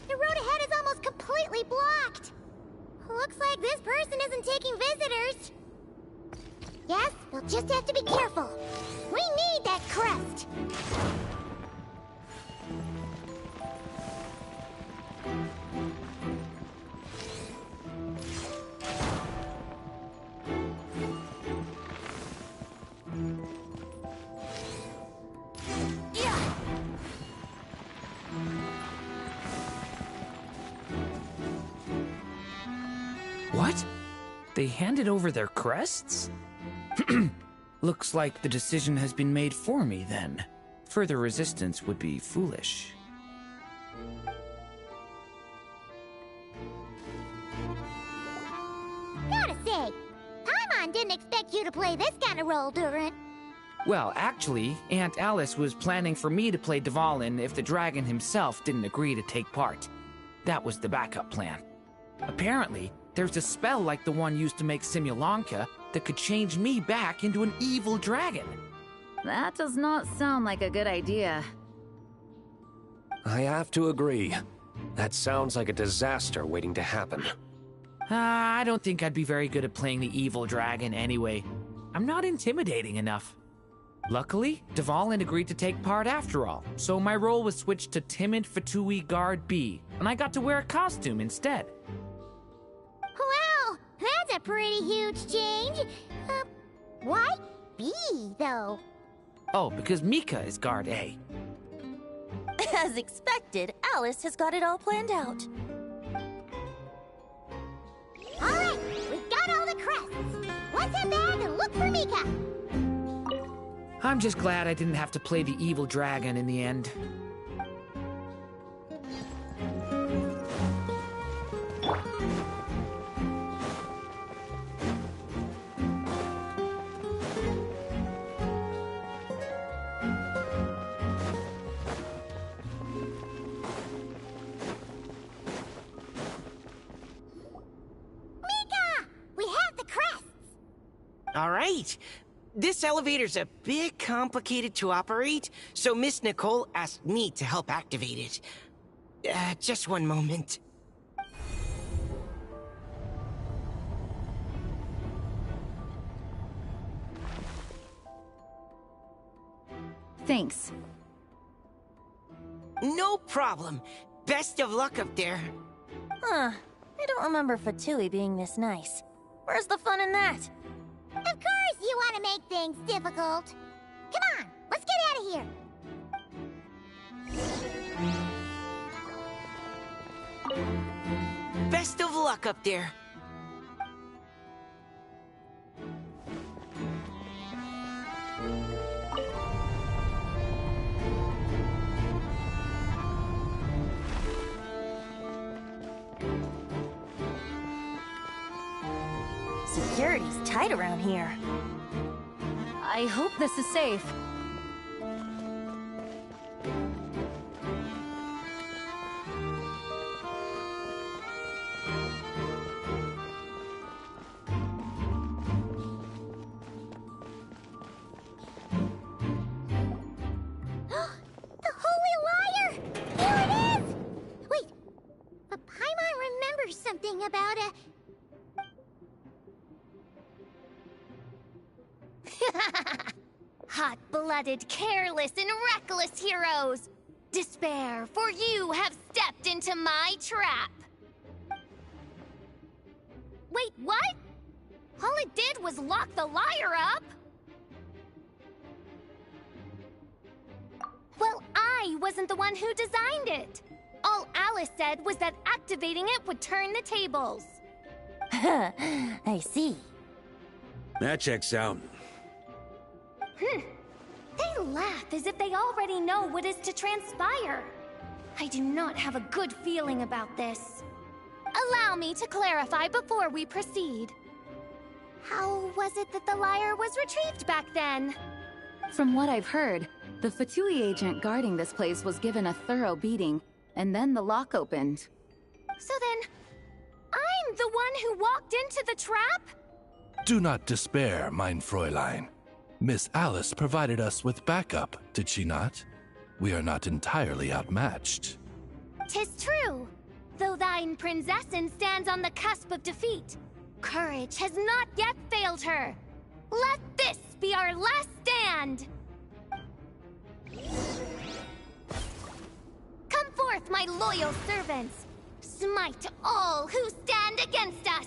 The road ahead is almost completely blocked. Looks like this person isn't taking visitors. Yes, we'll just have to be careful. We need that crest. What? They handed over their crests? Looks like the decision has been made for me, then. Further resistance would be foolish. Gotta say, Paimon didn't expect you to play this kind of role, Durin. Well, actually, Aunt Alice was planning for me to play Dvalin if the dragon himself didn't agree to take part. That was the backup plan. Apparently, there's a spell like the one used to make Simulanka that could change me back into an evil dragon. That does not sound like a good idea. I have to agree. That sounds like a disaster waiting to happen. I don't think I'd be very good at playing the evil dragon anyway. I'm not intimidating enough. Luckily, Dvalin agreed to take part after all, so my role was switched to Timid Fatui Guard B, and I got to wear a costume instead. Wow, that's a pretty huge change. Why B, though? Oh, because Mika is Guard A. As expected, Alice has got it all planned out. All right, we've got all the crests. Let's head back and look for Mika. I'm just glad I didn't have to play the evil dragon in the end. All right. This elevator's a bit complicated to operate, so Miss Nicole asked me to help activate it. Just one moment. Thanks. No problem. Best of luck up there. Huh. I don't remember Fatui being this nice. Where's the fun in that? Of course you want to make things difficult. Come on, let's get out of here. Best of luck up there. Security's tight around here. I hope this is safe. The Holy Liar! Here it is! Wait, but Paimon remembers something about a... Hot-blooded, careless, and reckless heroes! Despair, for you have stepped into my trap! Wait, what? All it did was lock the liar up! Well, I wasn't the one who designed it! All Alice said was that activating it would turn the tables. I see. That checks out. They laugh as if they already know what is to transpire. I do not have a good feeling about this. Allow me to clarify before we proceed. How was it that the liar was retrieved back then? From what I've heard, the Fatui agent guarding this place was given a thorough beating, and then the lock opened. So then, I'm the one who walked into the trap? Do not despair, mein Fräulein. Miss Alice provided us with backup, did she not? We are not entirely outmatched. 'Tis true. Though thine Prinzessin stands on the cusp of defeat, courage has not yet failed her. Let this be our last stand! Come forth, my loyal servants! Smite all who stand against us!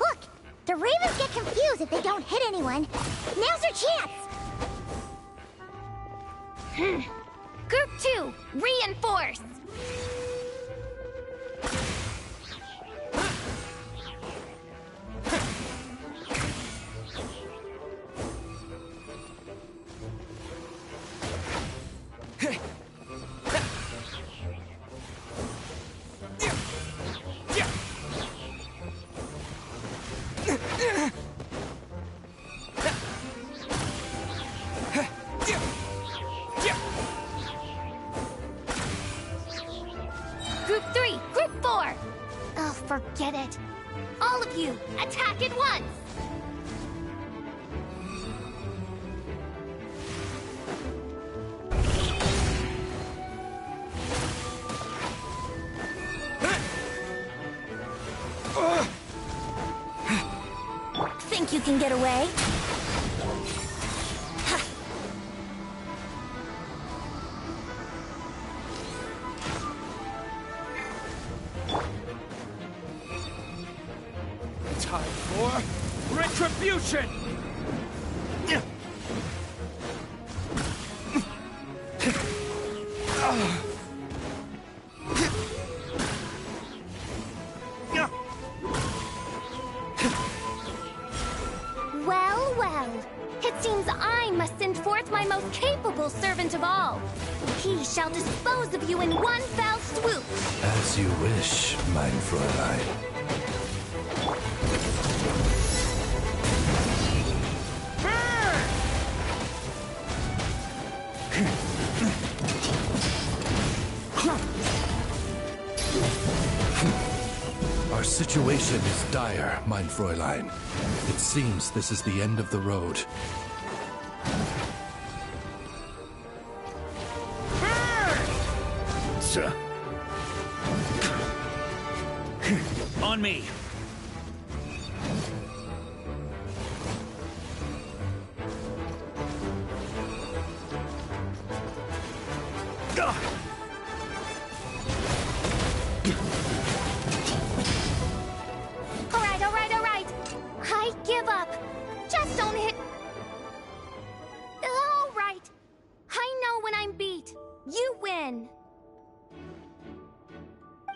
Look! The Ravens get confused if they don't hit anyone. Now's their chance! Group 2, reinforce! Group 3, Group 4! Oh, forget it. All of you, attack at once! Think you can get away? Time for retribution! Well, well. It seems I must send forth my most capable servant of all. He shall dispose of you in one fell swoop. As you wish, mein Fräulein. Our situation is dire, mein Fräulein. It seems this is the end of the road. On me. Alright. I give up. Just don't hit... Alright. I know when I'm beat. You win.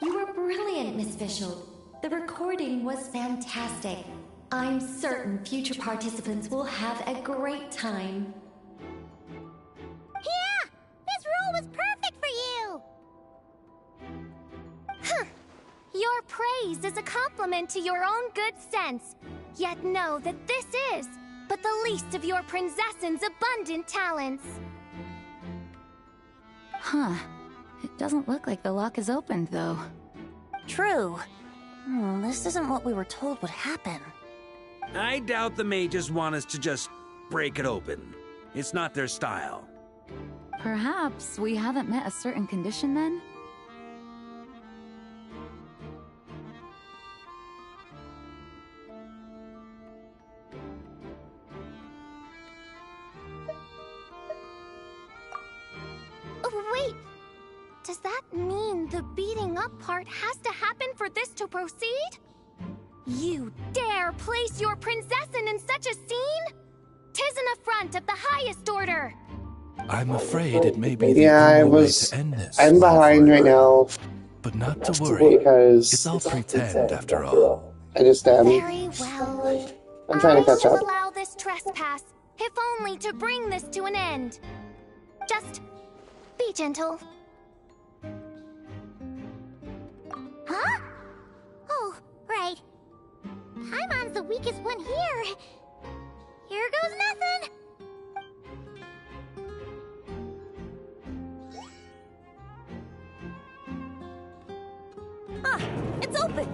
You were brilliant, Miss Fischl. The recording was fantastic. I'm certain future participants will have a great time. Yeah! This role was perfect for you! Huh. Your praise is a compliment to your own good sense. Yet know that this is but the least of your princess's abundant talents. Huh. It doesn't look like the lock is opened, though. True. This isn't what we were told would happen. I doubt the mages want us to just break it open. It's not their style. Perhaps we haven't met a certain condition then? Wait! Does that mean the beating up part has to happen for this to proceed? You dare place your princessin in such a scene? 'Tis an affront of the highest order! I'm afraid it may be the only way to end this. I'm behind right now. But not to worry. Because it's all pretend after all. I just Very well. I'm trying to catch I up. shall allow this trespass, if only to bring this to an end. Just be gentle. Huh? Oh, right. Paimon's the weakest one here. Here goes nothing. Ah, it's open!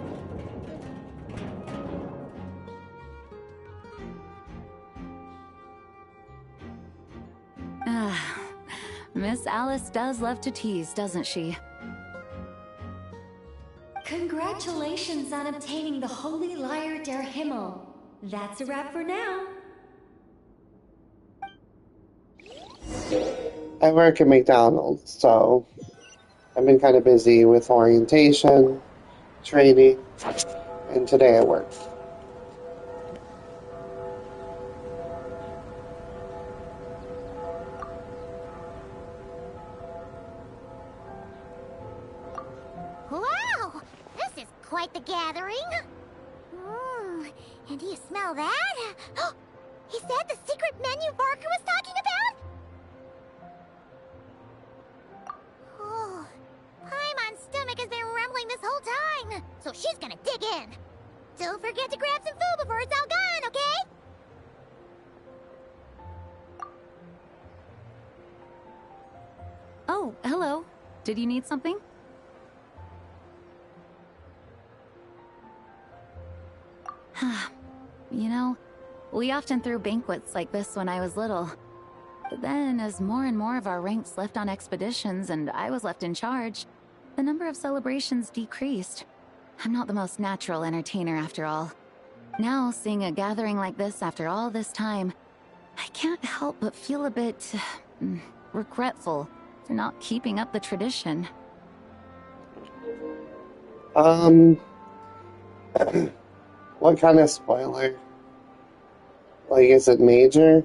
Miss Alice does love to tease, doesn't she? Congratulations on obtaining the Holy Lyre der Himmel. That's a wrap for now. I work at McDonald's, so I've been kind of busy with orientation, training, and today I work. Wow! This is quite the gathering. And do you smell that? Is that the secret menu Varka was talking about? Oh, Paimon's stomach has been rumbling this whole time, so she's gonna dig in. Don't forget to grab some food before it's all gone, okay? Oh, hello. Did you need something? You know, we often threw banquets like this when I was little. But then, as more and more of our ranks left on expeditions and I was left in charge, the number of celebrations decreased. I'm not the most natural entertainer after all. Now, seeing a gathering like this after all this time, I can't help but feel a bit regretful for not keeping up the tradition. What kind of spoiler? Like, is it major?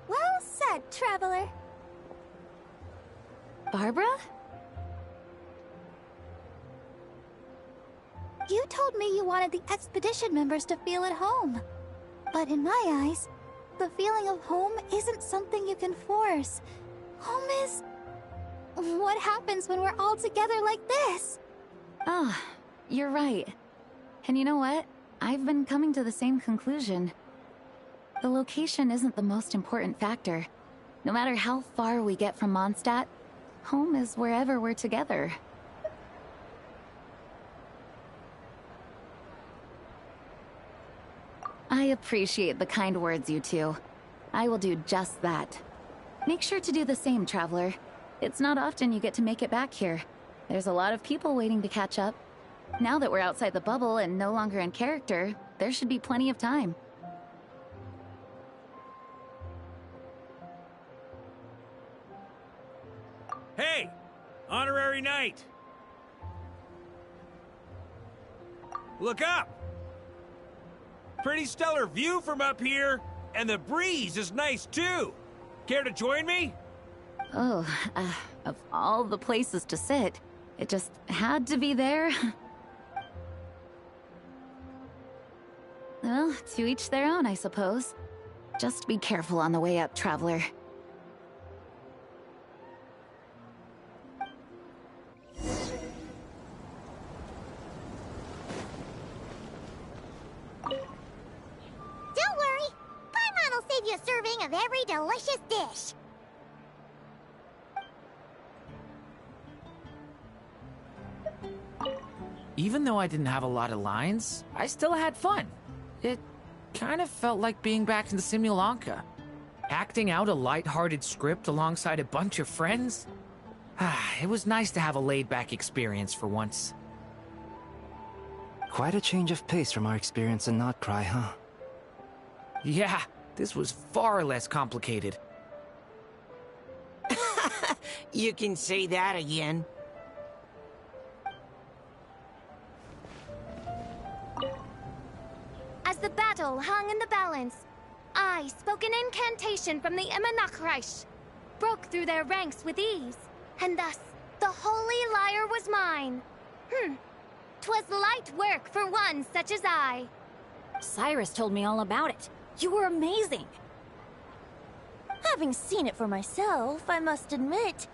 Well said, traveler. Barbara? You told me you wanted the expedition members to feel at home. But in my eyes, the feeling of home isn't something you can force. Home is... what happens when we're all together like this? Ah, you're right. And you know what? I've been coming to the same conclusion. The location isn't the most important factor. No matter how far we get from Mondstadt, home is wherever we're together. I appreciate the kind words, you two. I will do just that. Make sure to do the same, traveler. It's not often you get to make it back here. There's a lot of people waiting to catch up. Now that we're outside the bubble and no longer in character, there should be plenty of time. Starry night! Look up! Pretty stellar view from up here, and the breeze is nice too. Care to join me? Oh, of all the places to sit, it just had to be there. Well, to each their own, I suppose. Just be careful on the way up, traveler. Don't worry, Paimon will save you a serving of every delicious dish. Even though I didn't have a lot of lines, I still had fun. It kind of felt like being back in the Simulanka. Acting out a light-hearted script alongside a bunch of friends. It was nice to have a laid-back experience for once. Quite a change of pace from our experience in Notcry, huh? Yeah, this was far less complicated. You can say that again. As the battle hung in the balance, I spoke an incantation from the Emanachreich, broke through their ranks with ease, and thus the holy lyre was mine. 'Twas light work for one such as I. Cyrus told me all about it. You were amazing. Having seen it for myself, I must admit,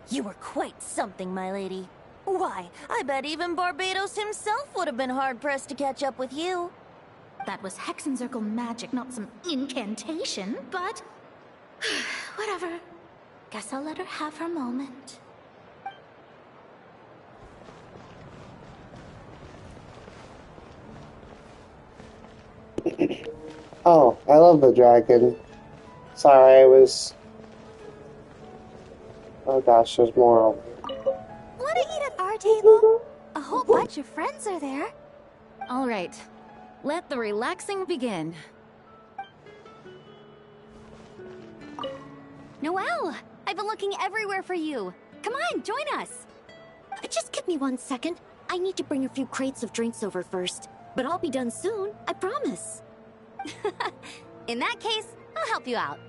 you were quite something, my lady. Why, I bet even Barbados himself would have been hard-pressed to catch up with you. That was Hexencircle magic, not some incantation, but... whatever. Guess I'll let her have her moment. Oh, I love the dragon. Sorry, I was... Oh gosh, there's more over here. Wanna eat at our table? A whole bunch of friends are there. All right, let the relaxing begin. Noelle! I've been looking everywhere for you. Come on, join us. Just give me 1 second. I need to bring a few crates of drinks over first. But I'll be done soon, I promise. In that case, I'll help you out.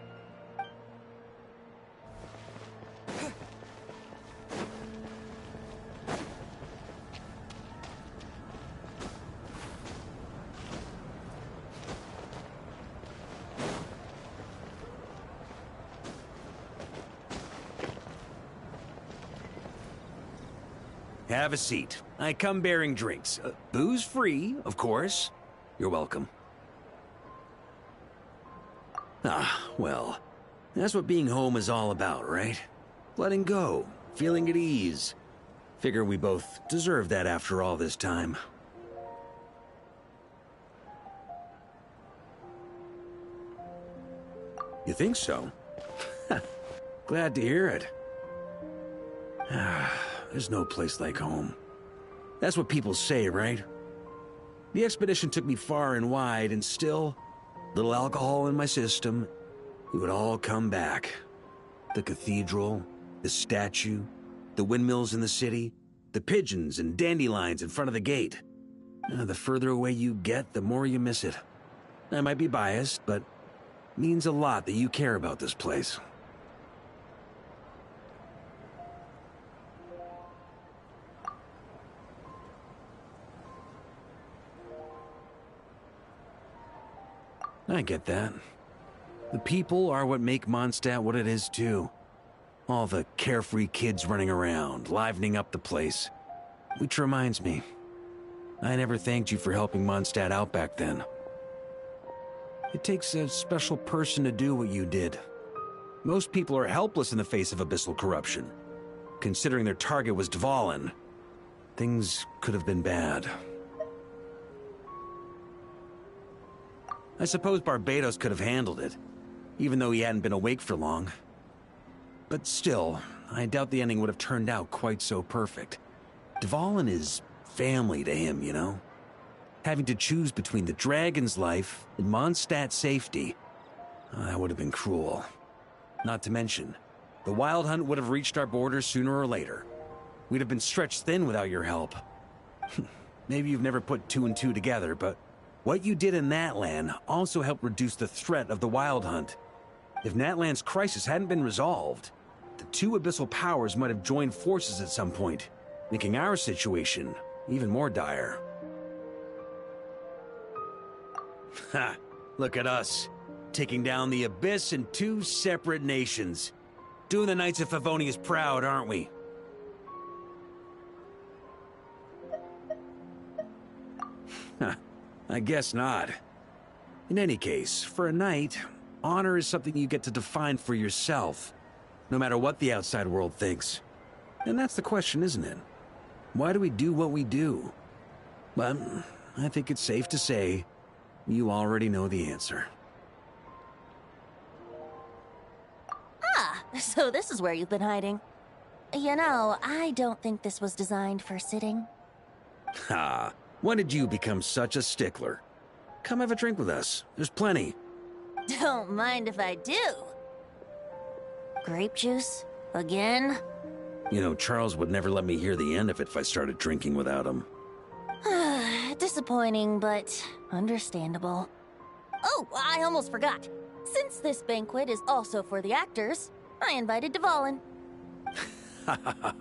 Have a seat. I come bearing drinks. Booze free, of course. You're welcome. Well, that's what being home is all about, right? Letting go, feeling at ease. Figure we both deserve that after all this time. You think so? Glad to hear it. There's no place like home. That's what people say, right? The expedition took me far and wide, and still, little alcohol in my system, it would all come back. The cathedral, the statue, the windmills in the city, the pigeons and dandelions in front of the gate. The further away you get, the more you miss it. I might be biased, but it means a lot that you care about this place. I get that. The people are what make Mondstadt what it is, too. All the carefree kids running around, livening up the place. Which reminds me, I never thanked you for helping Mondstadt out back then. It takes a special person to do what you did. Most people are helpless in the face of abyssal corruption. Considering their target was Dvalin, things could have been bad. I suppose Barbados could have handled it, even though he hadn't been awake for long. But still, I doubt the ending would have turned out quite so perfect. Dvalin is family to him, you know? Having to choose between the dragon's life and Mondstadt's safety, that would have been cruel. Not to mention, the Wild Hunt would have reached our borders sooner or later. We'd have been stretched thin without your help. Maybe you've never put two and two together, but what you did in Natlan also helped reduce the threat of the Wild Hunt. If Natlan's crisis hadn't been resolved, the two abyssal powers might have joined forces at some point, making our situation even more dire. Ha! Look at us, taking down the Abyss in two separate nations. Doing the Knights of Favonius proud, aren't we? I guess not. In any case, for a knight, honor is something you get to define for yourself, no matter what the outside world thinks. And that's the question, isn't it? Why do we do what we do? But I think it's safe to say you already know the answer. Ah, so this is where you've been hiding. You know, I don't think this was designed for sitting. Ha! When did you become such a stickler? Come have a drink with us. There's plenty. Don't mind if I do. Grape juice? Again? You know, Charles would never let me hear the end of it if I started drinking without him. Disappointing, but understandable. Oh, I almost forgot. Since this banquet is also for the actors, I invited Dvalin.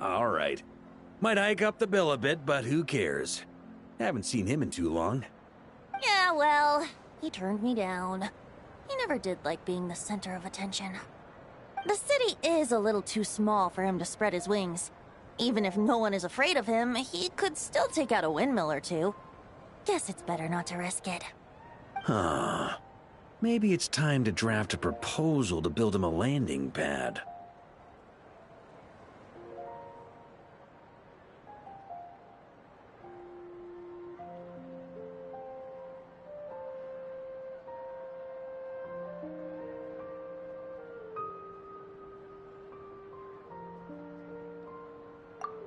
All right. Might hike up the bill a bit, but who cares? Haven't seen him in too long. Yeah, well, he turned me down. He never did like being the center of attention. The city is a little too small for him to spread his wings. Even if no one is afraid of him, he could still take out a windmill or two. Guess it's better not to risk it. Huh. Maybe it's time to draft a proposal to build him a landing pad.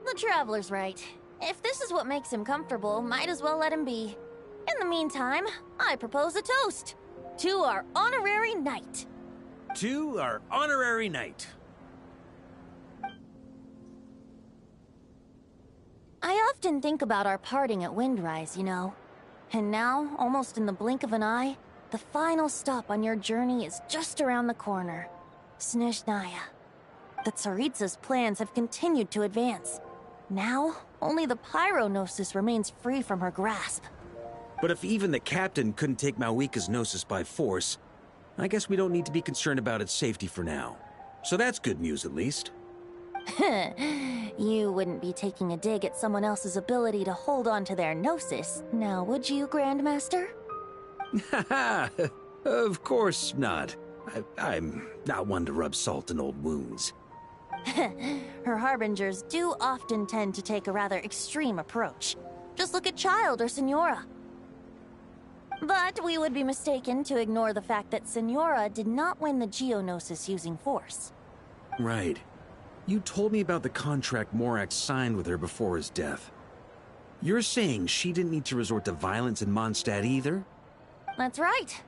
The Traveler's right. If this is what makes him comfortable, might as well let him be. In the meantime, I propose a toast. To our honorary knight. To our honorary knight. I often think about our parting at Windrise, you know. And now, almost in the blink of an eye, the final stop on your journey is just around the corner. Snezhnaya. The Tsaritsa's plans have continued to advance. Now, only the Pyro-Gnosis remains free from her grasp. But if even the captain couldn't take Malwika's Gnosis by force, I guess we don't need to be concerned about its safety for now. So that's good news, at least. You wouldn't be taking a dig at someone else's ability to hold on to their Gnosis, now would you, Grandmaster? Haha! Of course not. I'm not one to rub salt in old wounds. Her harbingers do often tend to take a rather extreme approach. Just look at Child or Senora. But we would be mistaken to ignore the fact that Senora did not win the Geonosis using force. Right. You told me about the contract Morax signed with her before his death. You're saying she didn't need to resort to violence in Mondstadt either? That's right.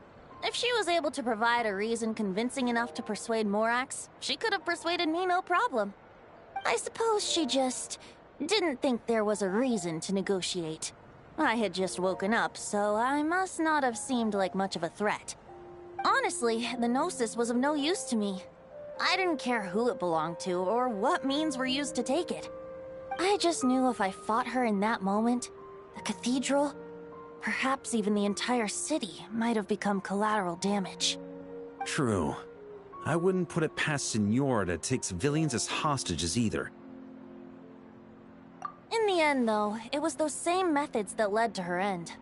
If she was able to provide a reason convincing enough to persuade Morax, she could have persuaded me no problem. I suppose she just didn't think there was a reason to negotiate. I had just woken up, so I must not have seemed like much of a threat. Honestly, the Gnosis was of no use to me. I didn't care who it belonged to or what means were used to take it. I just knew if I fought her in that moment, the cathedral, perhaps even the entire city, might have become collateral damage. True. I wouldn't put it past Senora to take civilians as hostages either. In the end, though, it was those same methods that led to her end.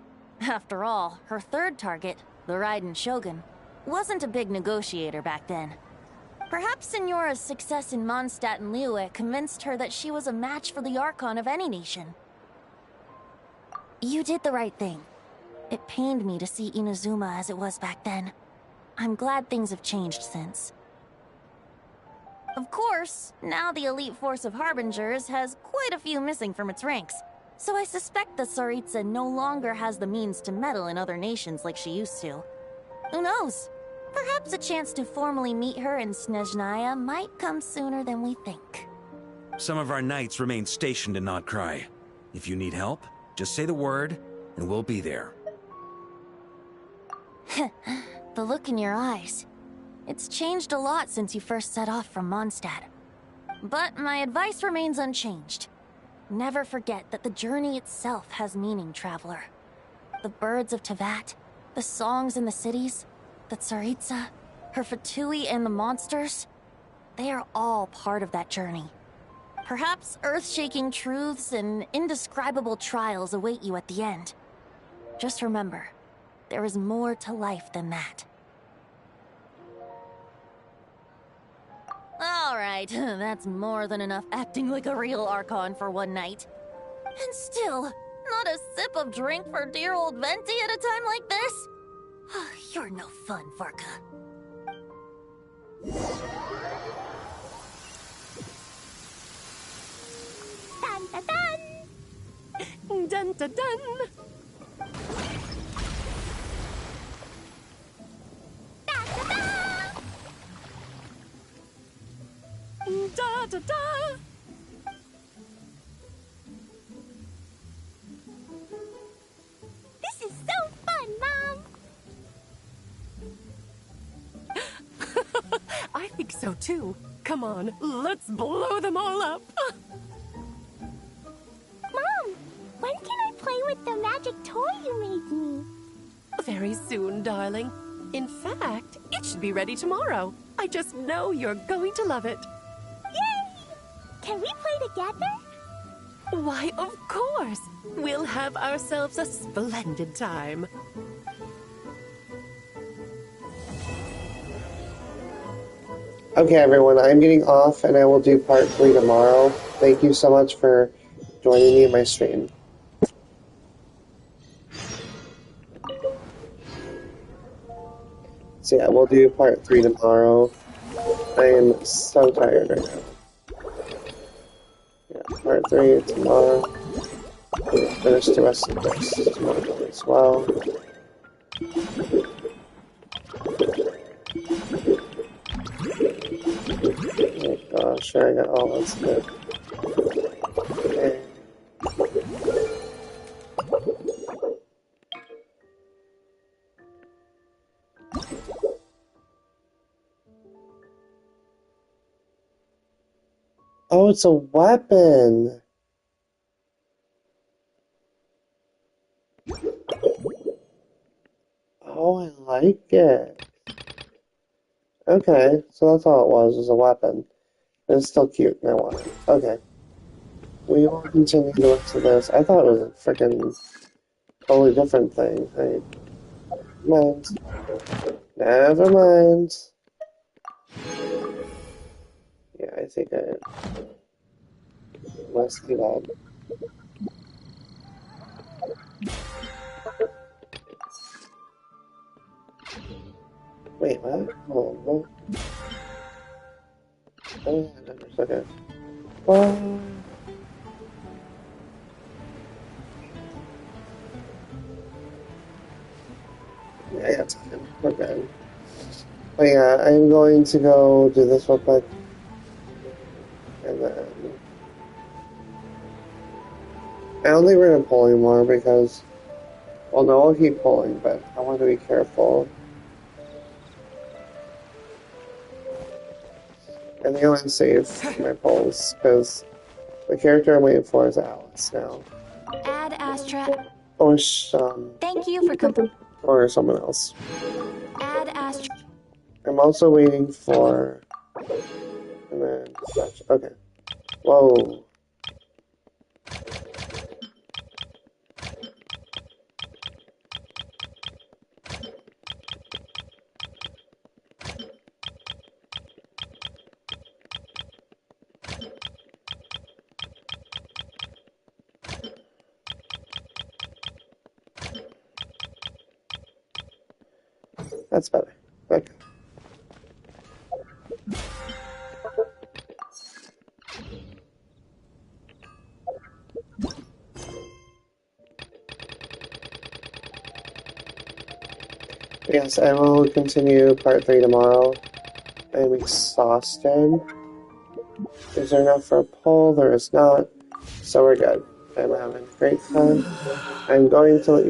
After all, her third target, the Raiden Shogun, wasn't a big negotiator back then. Perhaps Senora's success in Mondstadt and Liyue convinced her that she was a match for the Archon of any nation. You did the right thing. It pained me to see Inazuma as it was back then. I'm glad things have changed since. Of course, now the elite force of Harbingers has quite a few missing from its ranks, so I suspect the Tsaritsa no longer has the means to meddle in other nations like she used to. Who knows? Perhaps a chance to formally meet her in Snezhnaya might come sooner than we think. Some of our knights remain stationed in Notcry. If you need help, just say the word, and we'll be there. The look in your eyes. It's changed a lot since you first set off from Mondstadt. But my advice remains unchanged. Never forget that the journey itself has meaning, traveler. The birds of Tevat, the songs in the cities, the Tsaritsa, her Fatui and the monsters, they are all part of that journey. Perhaps earth-shaking truths and indescribable trials await you at the end. Just remember, there is more to life than that. Alright, that's more than enough acting like a real Archon for one night. And still, not a sip of drink for dear old Venti at a time like this? You're no fun, Varka. Dun dun dun! Dun dun dun! Da da da! This is so fun, Mom! I think so too. Come on, let's blow them all up. Mom, when can I play with the magic toy you made me? Very soon, darling. In fact, it should be ready tomorrow. I just know you're going to love it. Yay! Can we play together? Why, of course. We'll have ourselves a splendid time. Okay, everyone, I'm getting off, and I will do part 3 tomorrow. Thank you so much for joining me in my stream. So yeah, we'll do part 3 tomorrow. I am so tired right now. Yeah, part 3 tomorrow. We'll finish the rest of this tomorrow as well. Oh gosh, I got all that stuff. Okay. Oh, it's a weapon. Oh, I like it. Okay, so that's all it was a weapon. It's still cute, and I want it. Okay. We will continue the rest of this. I thought it was a freaking totally different thing. Mind. Never mind. Yeah, I think I must do that. Wait, what? Hold on, what? Oh, okay. Well... Yeah, I got time. We're good. But yeah, I'm going to go do this real quick. And then... I don't think we're going to pull anymore because... Well, no, I'll keep pulling, but I want to be careful. I think I'm going to save my pulls because the character I'm waiting for is Alice now. Ad Astra. Or Thank you for or someone else. Ad Astra. I'm also waiting for... And then... Okay. Whoa. That's better. Okay. Yes, I will continue part 3 tomorrow. I'm exhausted. Is there enough for a poll? There is not. So we're good. I'm having a great time. I'm going to let you go.